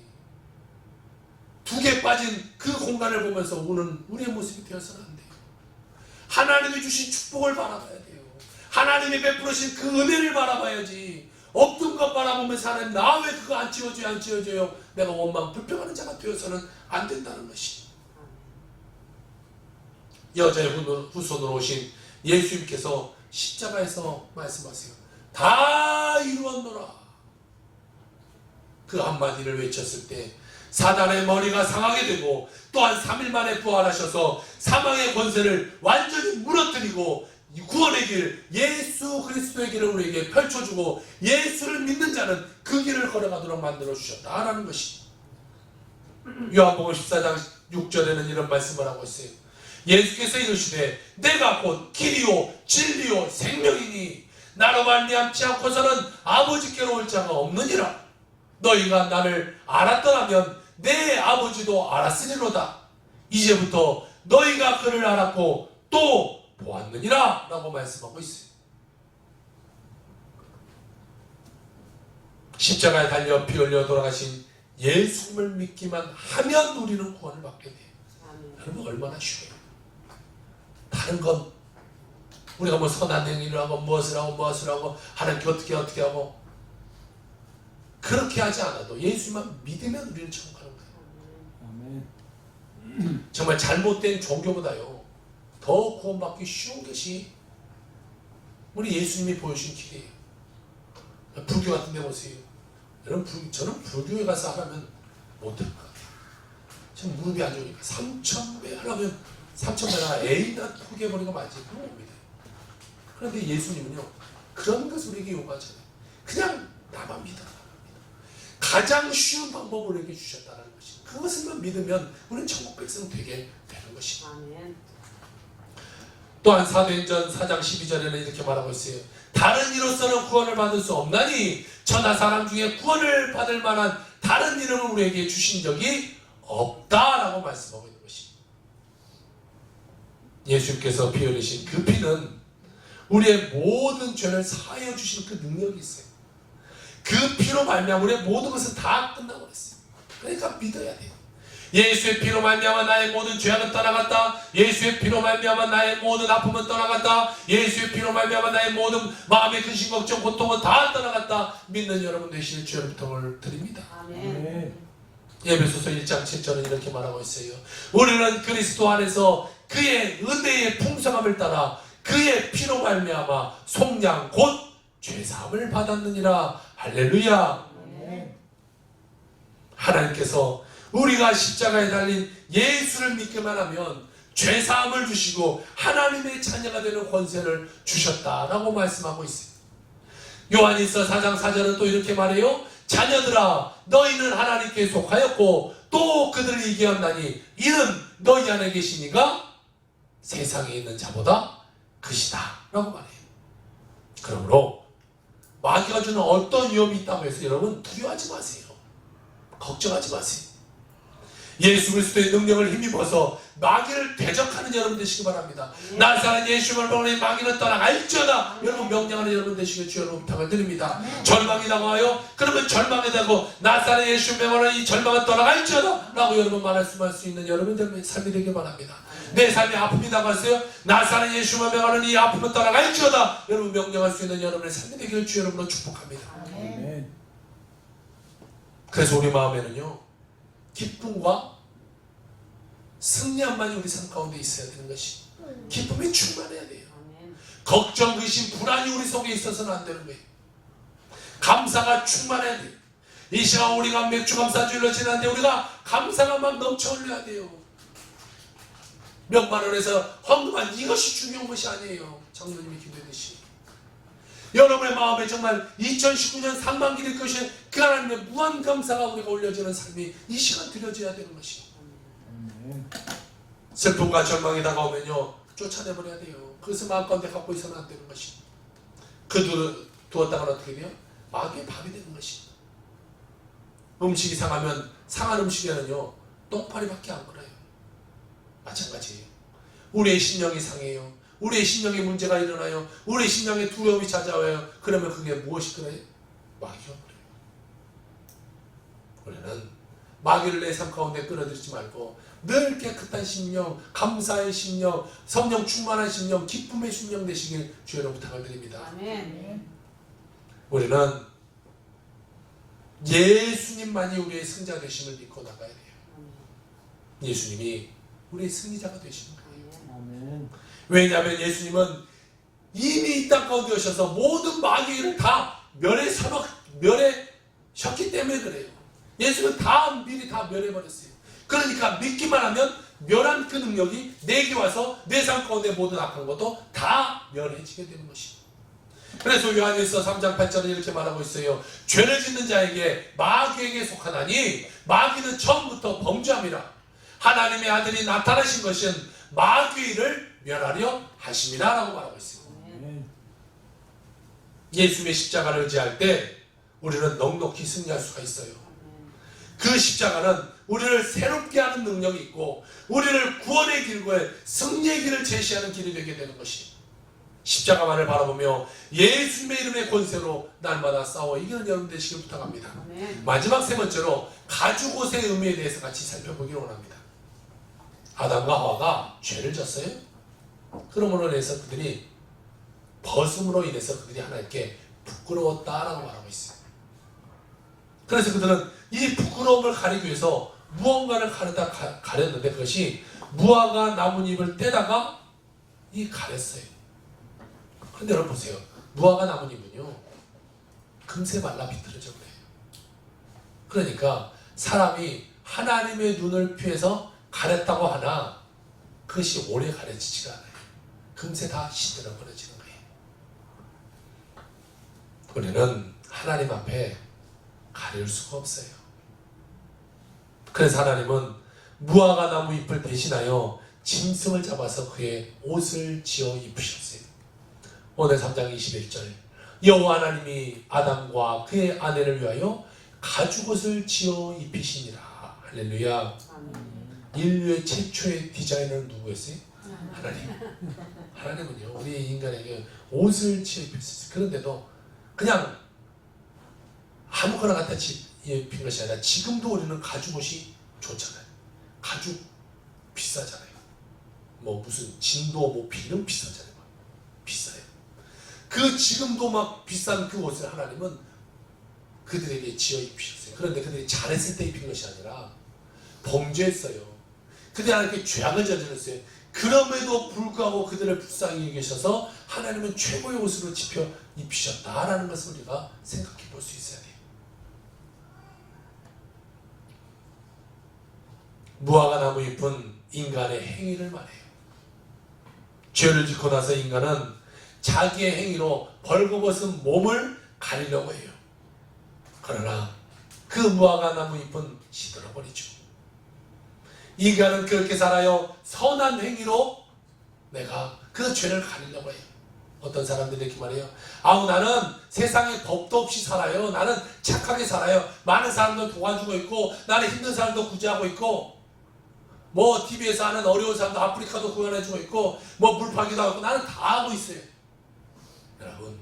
2개 빠진 그 공간을 보면서 우는 우리의 모습이 되어서는 안 돼요. 하나님이 주신 축복을 바라봐야 돼요. 하나님이 베풀으신 그 은혜를 바라봐야지. 없던 것 바라보면서 하나님 나 왜 그거 안 지워줘요 안 지워줘요 내가 원망 불평하는 자가 되어서는 안 된다는 것이. 여자의 후손으로 오신 예수님께서 십자가에서 말씀하세요. 다 이루었노라. 그 한마디를 외쳤을 때 사단의 머리가 상하게 되고 또한 3일 만에 부활하셔서 사망의 권세를 완전히 무너뜨리고 구원의 길, 예수 그리스도의 길을 우리에게 펼쳐주고 예수를 믿는 자는 그 길을 걸어가도록 만들어 주셨다라는 것이. 요한복음 14장 6절에는 이런 말씀을 하고 있어요. 예수께서 이르시되 내가 곧 길이요 진리요 생명이니 나로 말미암지 않고서는 아버지께로 올 자가 없느니라. 너희가 나를 알았더라면 내 아버지도 알았으리로다. 이제부터 너희가 그를 알았고 또 보았느니라 라고 말씀하고 있어요. 십자가에 달려 피 흘려 돌아가신 예수님을 믿기만 하면 우리는 구원을 받게 돼요. 여러분 얼마나 쉬워요. 다른 건 우리가 뭐 선한 행위를 하고 무엇을 하고 하나님께 어떻게 하고 그렇게 하지 않아도 예수님만 믿으면 우리는 천국 가는 거예요. 아멘. 정말 잘못된 종교보다요 더 구원받기 쉬운 것이 우리 예수님이 보여주신 길이에요. 불교 같은 데 보세요. 여러분 저는 불교에 가서 하라면 못할 것 같아요. 전 무릎이 안 좋으니까 3,000배 하려면 3,000배나 애인다 포기해버리고 말지 그런 겁니다. 그런데 예수님은요 그런 것을 우리에게 요구하잖아요. 그냥 나만 믿어라. 가장 쉬운 방법을 우리에게 주셨다는 것이. 그것을만 믿으면 우리는 천국 백성 되게 되는 것입니다. 아멘. 또한 사도행전 4장 12절에는 이렇게 말하고 있어요. 다른 이로서는 구원을 받을 수 없나니 천하 사람 중에 구원을 받을 만한 다른 이름을 우리에게 주신 적이 없다라고 말씀하고 있는 것입니다. 예수님께서 피 흘리신 그 피는 우리의 모든 죄를 사하여 주신 그 능력이 있어요. 그 피로 말미암아 우리의 모든 것은 다 끝나고 그랬어요. 그러니까 믿어야 돼요. 예수의 피로 말미암아 나의 모든 죄악은 떠나갔다. 예수의 피로 말미암아 나의 모든 아픔은 떠나갔다. 예수의 피로 말미암아 나의 모든 마음의 근심 걱정 고통은 다 떠나갔다. 믿는 여러분 되시길 주의 부탁을 드립니다. 아멘. 에베소서 1장 7절은 이렇게 말하고 있어요. 우리는 그리스도 안에서 그의 은혜의 풍성함을 따라 그의 피로 말미암아 속량 곧 죄사함을 받았느니라. 할렐루야. 아멘. 하나님께서 우리가 십자가에 달린 예수를 믿기만 하면 죄사함을 주시고 하나님의 자녀가 되는 권세를 주셨다라고 말씀하고 있습니다. 요한일서 4장 4절은 또 이렇게 말해요. 자녀들아 너희는 하나님께 속하였고 또 그들을 이기었나니 이는 너희 안에 계시니가 세상에 있는 자보다 크시다 라고 말해요. 그러므로 마귀가 주는 어떤 위험이 있다고 해서 여러분 두려워하지 마세요. 걱정하지 마세요. 예수 그리스도의 능력을 힘입어서 마귀를 대적하는 여러분 되시기 바랍니다. 나사렛 예수를 보내 마귀는 떠나갈지어다. 여러분 명령하는 여러분 되시길 주여 부탁을 드립니다. 절망이 다가와요. 그러면 절망이 되고 나사렛 예수 명하는 이 절망은 떠나갈지어다 라고 여러분 말씀할 수 있는 여러분들의 삶이 되길 바랍니다. 내 삶에 아픔이 다가왔어요. 나사렛 예수만 명하는 이 아픔은 떠나갈지어다. 여러분 명령할 수 있는 여러분의 삶이 되기를 주여 여러분으로 축복합니다. 아멘. 그래서 우리 마음에는요 기쁨과 승리함만이 우리 삶 가운데 있어야 되는 것이 기쁨이 충만해야 돼요. 걱정, 의심, 불안이 우리 속에 있어서는 안 되는 거예요. 감사가 충만해야 돼요. 이 시간 우리가 맥주 감사주일로 지났는데 우리가 감사가 막 넘쳐 흘려야 돼요. 몇만 원에서 헌금한 이것이 중요한 것이 아니에요. 장로님이 기도했듯이 여러분의 마음에 정말 2019년 상반기일 것이 그 하나님의 무한 감사가 우리가 올려지는 삶이 이 시간 드려져야 되는 것이에요. 슬픔과 절망이 다가오면요 쫓아내버려야 돼요. 그것을 마음 가운데 갖고 있어는 안 되는 것이에요. 그 두었다가 어떻게 돼요? 마귀의 밥이 되는 것이에요. 음식이 상하면 상한 음식에는요 똥파리밖에 안 걸어요. 마찬가지예요. 우리의 심령이 상해요. 우리의 심령에 문제가 일어나요. 우리의 심령에 두려움이 찾아와요. 그러면 그게 무엇이 그래요? 마귀가 그래요. 우리는 마귀를 내 삶 가운데 끌어들이지 말고 늘 깨끗한 심령, 감사의 심령, 성령 충만한 심령, 기쁨의 심령 되시길 주여로 부탁을 드립니다. 아멘. 우리는 예수님만이 우리의 승자 되심을 믿고 나가야 돼요. 예수님이 우리의 승리자가 되시는 거예요. 아멘. 왜냐하면 예수님은 이미 이 땅 가운데 오셔서 모든 마귀를 다 멸하셨기 때문에 그래요. 예수는 미리 다 멸해버렸어요. 그러니까 믿기만 하면 멸한 그 능력이 내게 와서 내 삶 가운데 모든 악한 것도 다 멸해지게 되는 것이에요. 그래서 요한일서 3장 8절에 이렇게 말하고 있어요. 죄를 짓는 자에게 마귀에게 속하나니 마귀는 처음부터 범죄함이라. 하나님의 아들이 나타나신 것은 마귀를 멸하려 하심이라 라고 말하고 있습니다. 예수님의 십자가를 의지할 때 우리는 넉넉히 승리할 수가 있어요. 그 십자가는 우리를 새롭게 하는 능력이 있고 우리를 구원의 길과 승리의 길을 제시하는 길이 되게 되는 것이 십자가만을 바라보며 예수님의 이름의 권세로 날마다 싸워 이기는 여러분 되시길 부탁합니다. 마지막 세 번째로 가죽옷의 의미에 대해서 같이 살펴보기를 원합니다. 아담과 하와가 죄를 졌어요. 그러므로 인해서 그들이 벗음으로 인해서 그들이 하나님께 부끄러웠다라고 말하고 있어요. 그래서 그들은 이 부끄러움을 가리기 위해서 무언가를 가렸는데 그것이 무화과 나뭇잎을 떼다가 가렸어요. 그런데 여러분 보세요. 무화과 나뭇잎은요 금세 말라 비틀어져 그래요. 그러니까 사람이 하나님의 눈을 피해서 가렸다고 하나 그것이 오래 가려지지가 않아요. 금세 다 시들어 버려지는 거예요. 우리는 하나님 앞에 가릴 수가 없어요. 그래서 하나님은 무화과 나무 잎을 대신하여 짐승을 잡아서 그의 옷을 지어 입으셨어요. 오늘 3장 21절 여호와 하나님이 아담과 그의 아내를 위하여 가죽옷을 지어 입히시니라. 할렐루야. 인류의 최초의 디자이너는 누구였어요? 하나님. 하나님은요 우리 인간에게 옷을 지어 입혔어요. 그런데도 그냥 아무거나 갖다 입힌 것이 아니라 지금도 우리는 가죽옷이 좋잖아요. 가죽 비싸잖아요. 뭐 무슨 진도 뭐 비름 비싸잖아요. 비싸요. 그 지금도 막 비싼 그 옷을 하나님은 그들에게 지어 입히셨어요. 그런데 그들이 잘했을 때 입힌 것이 아니라 범죄했어요. 그들이 하나님께 죄악을 저질렀어요. 그럼에도 불구하고 그들을 불쌍히 여기셔서 하나님은 최고의 옷으로 입히셨다라는 것을 우리가 생각해 볼 수 있어야 돼요. 무화과 나무 잎은 인간의 행위를 말해요. 죄를 짓고 나서 인간은 자기의 행위로 벌거벗은 몸을 가리려고 해요. 그러나 그 무화과 나무 잎은 시들어버리죠. 인간은 그렇게 살아요. 선한 행위로 내가 그 죄를 가리려고 해요. 어떤 사람들이 이렇게 말해요. 아우 나는 세상에 법도 없이 살아요. 나는 착하게 살아요. 많은 사람들 도와주고 있고 나는 힘든 사람도 구제하고 있고 뭐 TV에서 하는 어려운 사람도 아프리카도 구원해주고 있고 뭐 물파기도 하고 나는 다 하고 있어요. 여러분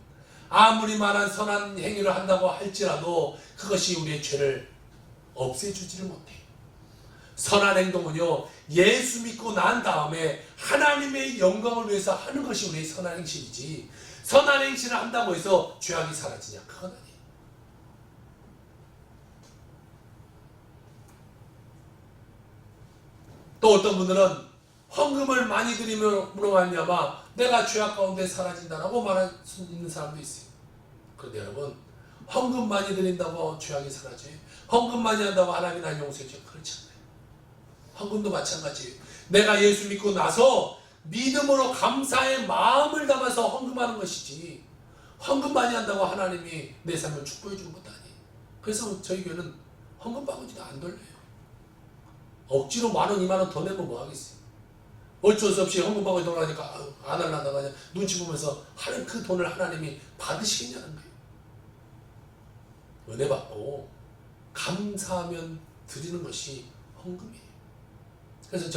아무리 많은 선한 행위를 한다고 할지라도 그것이 우리의 죄를 없애주지를 못해요. 선한 행동은요 예수 믿고 난 다음에 하나님의 영광을 위해서 하는 것이 우리의 선한 행실이지 선한 행실을 한다고 해서 죄악이 사라지냐? 그건 아니에요. 또 어떤 분들은 헌금을 많이 드림으로 말미암아 내가 죄악 가운데 사라진다라고 말할 수 있는 사람도 있어요. 그런데 여러분 헌금 많이 드린다고 죄악이 사라져요? 헌금 많이 한다고 하나님이 날 용서해줘요? 그렇지 않아요. 헌금도 마찬가지예요. 내가 예수 믿고 나서 믿음으로 감사의 마음을 담아서 헌금하는 것이지 헌금 많이 한다고 하나님이 내 삶을 축복해 주는 것도 아니에요. 그래서 저희 교회는 헌금 바구니도 안 돌려요. 억지로 10,000원, 20,000원 더 내면 뭐 하겠어요. 어쩔 수 없이 헌금 바구니 돌아가니까 안 할란다고 하냐 눈치 보면서 하는 그 돈을 하나님이 받으시겠냐는 거예요. 은혜 받고 감사하면 드리는 것이 헌금이에요. 그래서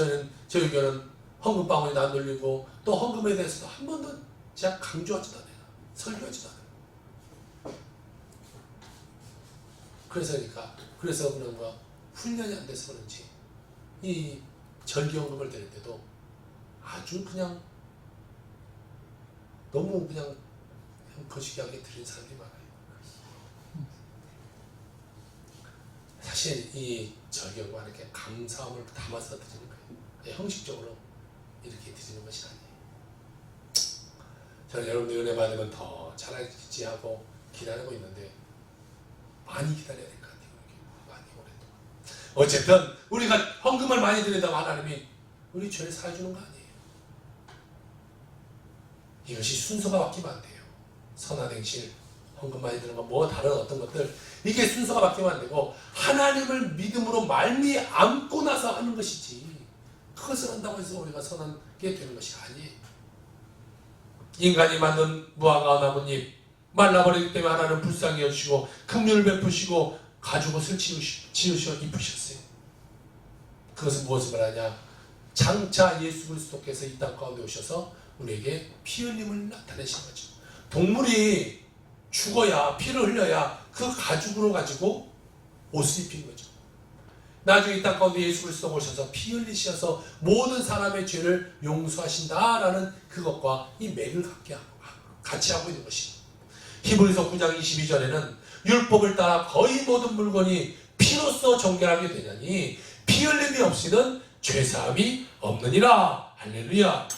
저희 교회는 헌금 바구니도 안 돌리고 또 헌금에 대해서도 한 번도 제가 강조하지도 않아요. 설교하지도 않아요. 그래서 그런가 훈련이 안 돼서 그런지 이 절기헌금을 드릴 때도 아주 그냥 너무 그냥 거시기하게 드리는 사람들이 많아요. 사실 이 절기헌금은 이렇게 감사함을 담아서 드리는 거예요. 형식적으로 이렇게 드리는 것이 아니에요. 저는 여러분들 은혜 받으면 더 잘할지 하고 기다리고 있는데 많이 기다려야 될 것 같아요. 많이 오랫동안. 어쨌든 우리가 헌금을 많이 드린다고 하나님이 우리 죄를 사해주는 거 아니에요. 이것이 순서가 바뀌면 안 돼요. 선한 행실, 헌금 많이 드는 거, 뭐 다른 어떤 것들 이게 순서가 바뀌면 안 되고 하나님을 믿음으로 말미암고 나서 하는 것이지 그것을 한다고 해서 우리가 선하게 되는 것이 아니에요. 인간이 만든 무화과 나뭇잎 말라버리기 때문에 하나는 불쌍히 여주시고 긍휼을 베푸시고 가죽옷을 지으셔 입으셨어요. 그것은 무엇을 말하냐? 장차 예수 그리스도께서 이 땅 가운데 오셔서 우리에게 피 흘림을 나타내신 거죠. 동물이 죽어야 피를 흘려야 그 가죽으로 가지고 옷을 입힌 거죠. 나중에 이 땅 가운데 예수 그리스도가 오셔서 피 흘리셔서 모든 사람의 죄를 용서하신다라는 그것과 이 맥을 같이 하고 있는 것입니다. 히브리서 9장 22절에는 율법을 따라 거의 모든 물건이 피로써 정결하게 되냐니 피 흘림이 없이는 죄사함이 없느니라. 할렐루야.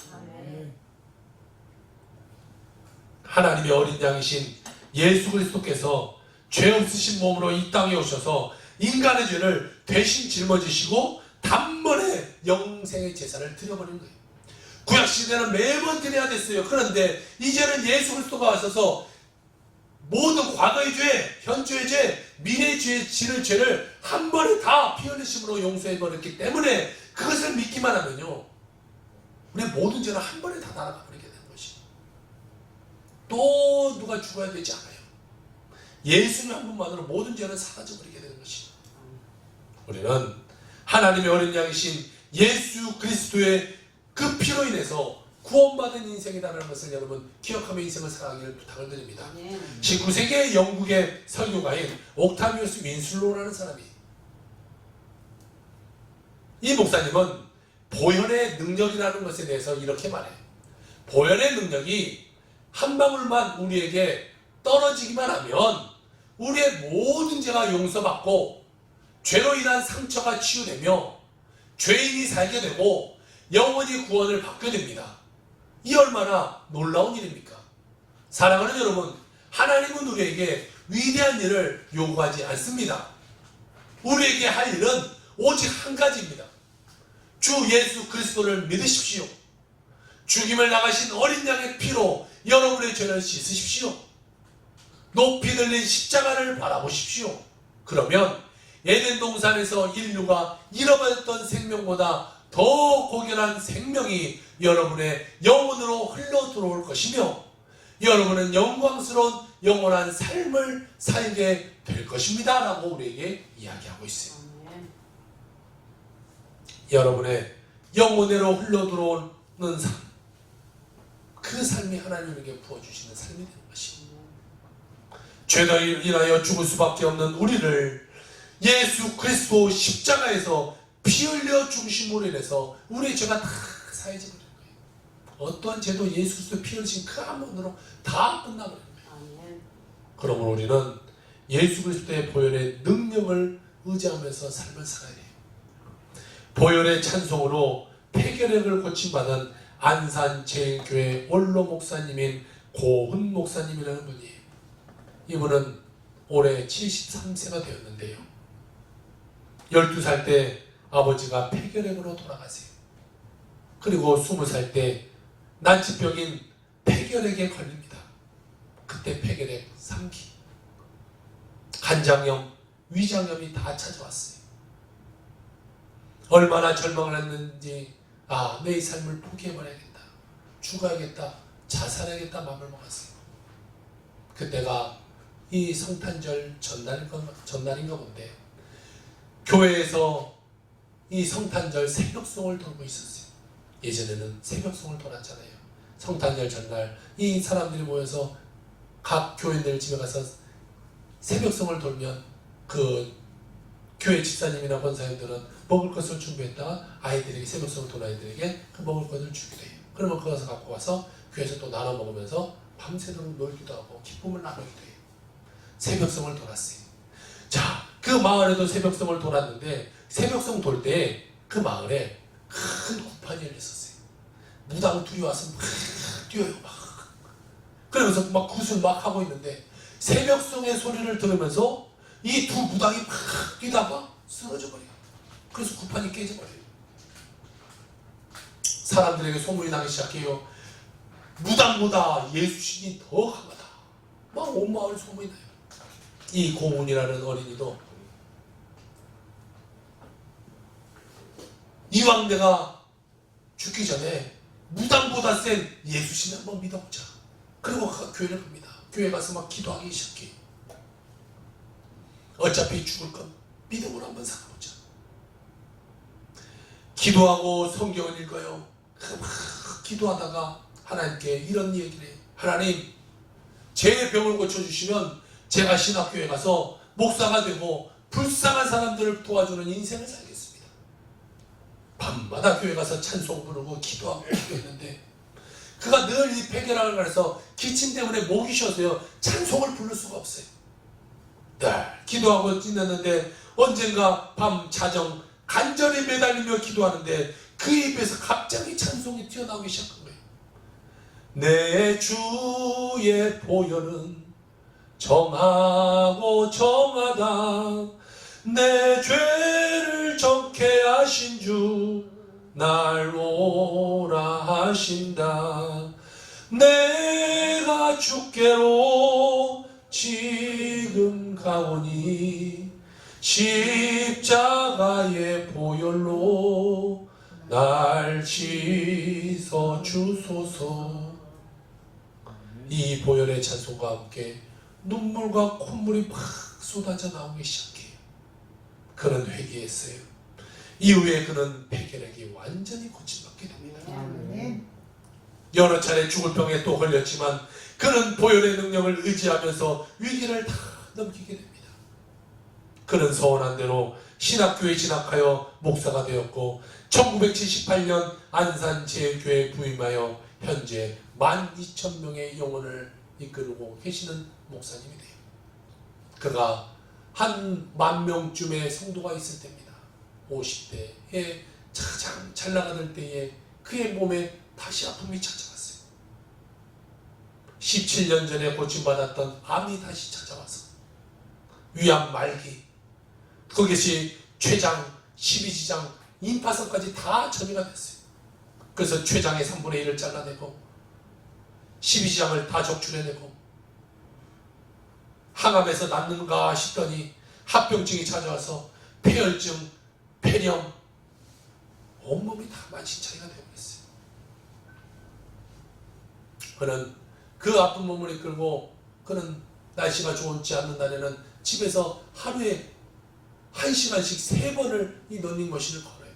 하나님의 어린 양이신 예수 그리스도께서 죄 없으신 몸으로 이 땅에 오셔서 인간의 죄를 대신 짊어지시고 단번에 영생의 제사를 드려버린 거예요. 구약시대는 매번 드려야 됐어요. 그런데 이제는 예수 그리스도가 와셔서 모든 과거의 죄, 현재의 죄, 미래의 죄, 지를 죄를 한 번에 다 피 흘리심으로 용서해버렸기 때문에 그것을 믿기만 하면요 우리 모든 죄를 한 번에 다 날아가 버리게 되는 것이에요. 또 누가 죽어야 되지 않아요. 예수님 한 분만으로 모든 죄는 사라져버리게 되는 것이에요. 우리는 하나님의 어린 양이신 예수 그리스도의 그 피로 인해서 구원받은 인생이라는 것을 여러분 기억하며 인생을 살아가기를 부탁을 드립니다. 19세기의 영국의 설교가인 옥타비우스 윈슬로우라는 사람이 이 목사님은 보혈의 능력이라는 것에 대해서 이렇게 말해요. 보혈의 능력이 한 방울만 우리에게 떨어지기만 하면 우리의 모든 죄가 용서받고 죄로 인한 상처가 치유되며 죄인이 살게 되고 영원히 구원을 받게 됩니다. 이 얼마나 놀라운 일입니까? 사랑하는 여러분, 하나님은 우리에게 위대한 일을 요구하지 않습니다. 우리에게 할 일은 오직 한 가지입니다. 주 예수 그리스도를 믿으십시오. 죽임을 당하신 어린 양의 피로 여러분의 죄를 씻으십시오. 높이 들린 십자가를 바라보십시오. 그러면 에덴 동산에서 인류가 잃어버렸던 생명보다 더 고결한 생명이 여러분의 영혼으로 흘러 들어올 것이며 여러분은 영광스러운 영원한 삶을 살게 될 것입니다 라고 우리에게 이야기하고 있어요. 여러분의 영혼으로 흘러 들어오는 삶, 그 삶이 하나님에게 부어주시는 삶이 되는 것입니다. 죄로 인하여 죽을 수밖에 없는 우리를 예수 그리스도 십자가에서 피 흘려 죽으심으로 인해서 우리의 죄가 다 사해져 버린 거예요. 어떠한 죄도 예수 그리스도 피 흘리신 그 한 번으로 다 끝나버린 거예요. 그러므로 우리는 예수 그리스도의 보혈의 능력을 의지하면서 삶을 살아야 해요. 보혈의 찬송으로 폐결핵을 고침받은 안산제일교회 원로 목사님인 고훈 목사님이라는 분이에요. 이분은 올해 73세가 되었는데요. 12살 때 아버지가 폐결핵으로 돌아가세요. 그리고 20살 때 난치병인 폐결핵에 걸립니다. 그때 폐결핵 3기, 간장염, 위장염이 다 찾아왔어요. 얼마나 절망을 했는지 내 삶을 포기해버려야겠다, 죽어야겠다, 자살해야겠다 마음을 먹었어요. 그때가 이 성탄절 전날인가 본데 교회에서 이 성탄절 새벽송을 돌고 있었어요. 예전에는 새벽송을 돌았잖아요. 성탄절 전날 이 사람들이 모여서 각 교인들 집에 가서 새벽송을 돌면 그 교회 집사님이나 권사님들은 먹을 것을 준비했다가 아이들에게, 새벽송을 돌 아이들에게 그 먹을 것을 주기도 해요. 그러면 그것을 갖고 와서 교회에서 또 나눠 먹으면서 밤새도록 놀기도 하고 기쁨을 나누기도 해요. 새벽송을 돌았어요. 자, 그 마을에도 새벽송을 돌았는데 새벽송 돌 때 그 마을에 큰 구판이 열렸었어요. 무당 둘이 와서 막 뛰어요. 막. 그러면서 막 굿을 막 하고 있는데 새벽송의 소리를 들으면서 이 두 무당이 막 뛰다가 쓰러져 버려요. 그래서 구판이 깨져버려요. 사람들에게 소문이 나기 시작해요. 무당보다 예수신이 더 강하다. 막 온 마을에 소문이 나요. 이 고문이라는 어린이도 이왕 내가 죽기 전에 무당보다 센 예수신을 한번 믿어보자. 그리고 교회를 갑니다. 교회 가서 막 기도하기 시작해요. 어차피 죽을 건 믿음으로 한번 살아보자. 기도하고 성경을 읽어요. 막 기도하다가 하나님께 이런 얘기를 해요. 하나님, 제 병을 고쳐주시면 제가 신학교에 가서 목사가 되고 불쌍한 사람들을 도와주는 인생을 살겠습니다. 밤마다 교회 가서 찬송 부르고 기도하고 기도했는데 그가 늘 이 폐결핵을 가서 기침 때문에 목이 쉬어서요 찬송을 부를 수가 없어요. 늘 기도하고 지냈는데 언젠가 밤 자정 간절히 매달리며 기도하는데 그 입에서 갑자기 찬송이 튀어나오기 시작한 거예요. 내 주의 보혈은 정하고 정하다. 내 죄를 적게 하신 주 날 오라 하신다. 내가 주께로 지금 가오니 십자가의 보혈로 날 씻어 주소서. 이 보혈의 찬송과 함께 눈물과 콧물이 막 쏟아져 나오기 시작해요. 그는 회개했어요. 이후에 그는 폐결핵이 완전히 고침받게 됩니다. 여러 차례 죽을 병에 또 걸렸지만 그는 보혈의 능력을 의지하면서 위기를 다 넘기게 됩니다. 그는 서원한 대로 신학교에 진학하여 목사가 되었고 1978년 안산제일교회에 부임하여 현재 12,000명의 영혼을 이끌고 계시는 목사님이 돼요. 그가 한 10,000명쯤의 성도가 있을 때입니다. 50대에 가장 잘 나가는 때에 그의 몸에 다시 아픔이 찾아왔어요. 17년 전에 고침받았던 암이 다시 찾아와서 위암 말기, 그것이 췌장, 12지장, 임파선까지 다 전이가 됐어요. 그래서 췌장의 3분의 1을 잘라내고 12지장을 다 적출해내고 항암에서 낫는가 싶더니 합병증이 찾아와서 폐혈증, 폐렴, 온몸이 다 만신창이가 되고 있어요. 그는 그 아픈 몸을 이끌고 그는 날씨가 좋지 않는 날에는 집에서 하루에 1시간씩 3번을 이 러닝머신을 걸어요.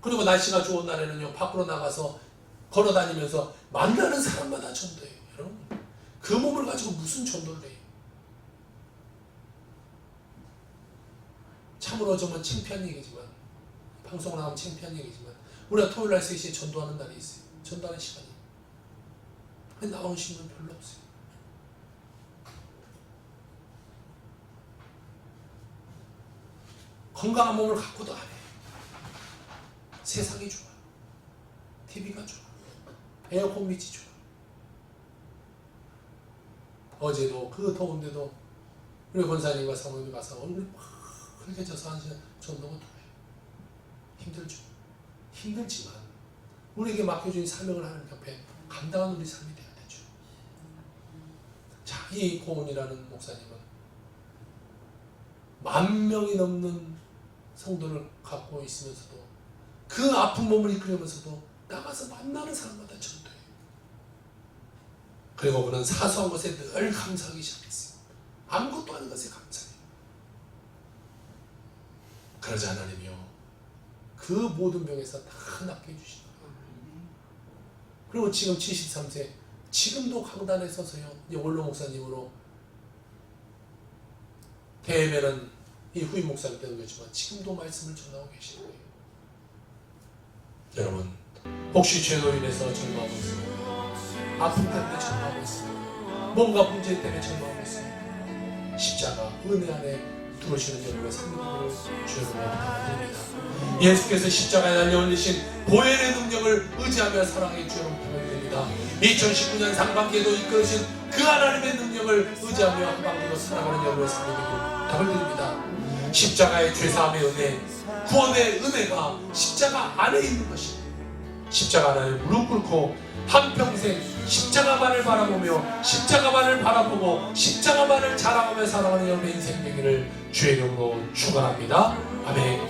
그리고 날씨가 좋은 날에는요 밖으로 나가서 걸어다니면서 만나는 사람마다 전도해요. 여러분 그 몸을 가지고 무슨 전도를 해요? 참으로 정말 창피한 얘기지만 방송을 나가면 창피한 얘기지만 우리가 토요일날 3시에 전도하는 날이 있어요. 전도하는 시간이. 근데 나오는 신분 별로 없어요. 건강한 몸을 갖고도 안 해. 세상이 좋아. TV가 좋아. 에어컨 밑이 좋아. 어제도 그 더운데도 우리 권사님과 사모님이 가서 얼굴이 빨개져서 한 시간 전도가 들어요. 힘들죠. 힘들지만 우리에게 맡겨진 사명을 하는 옆에 감당한 우리 삶이 돼야 되죠. 자, 이 고은이라는 목사님은 10,000명이 넘는 성도를 갖고 있으면서도 그 아픈 몸을 이끌면서도 나가서 만나는 사람마다 전도해요. 그리고 그는 사소한 것에 늘 감사하기 시작했어요. 아무것도 아닌 것에 감사해요. 그러자 하나님이요 그 모든 병에서 다 낫게 해주시는 거예요. 그리고 지금 73세 지금도 강단에 서서요 원로 목사님으로 대회면은 이 후임 목사님 되는 거지만 지금도 말씀을 전하고 계시는 거예요. 여러분 혹시 죄로 인해서 절망하고 있어요? 아픔 때문에 절망하고 있어요? 뭔가 문제 때문에 절망하고 있어요? 십자가 은혜 안에 들어오시는 여러분의 삶을 주의 이름으로 부탁드립니다. 예수께서 십자가에 달려 올리신 보혈의 능력을 의지하며 사랑해 주의 이름으로 부탁드립니다. 2019년 상반기에도 이끌으신 그 하나님의 능력을 의지하며 하반기로 살아가는 여러분의 삶을 부탁을 드립니다. 십자가의 죄사함의 은혜, 구원의 은혜가 십자가 안에 있는 것입니다. 십자가 안에 무릎 꿇고 한평생 십자가만을 바라보며 십자가만을 바라보고 십자가만을 자랑하며 살아가는 여러분의 인생 되기를 주의 이름으로 축원합니다. 아멘.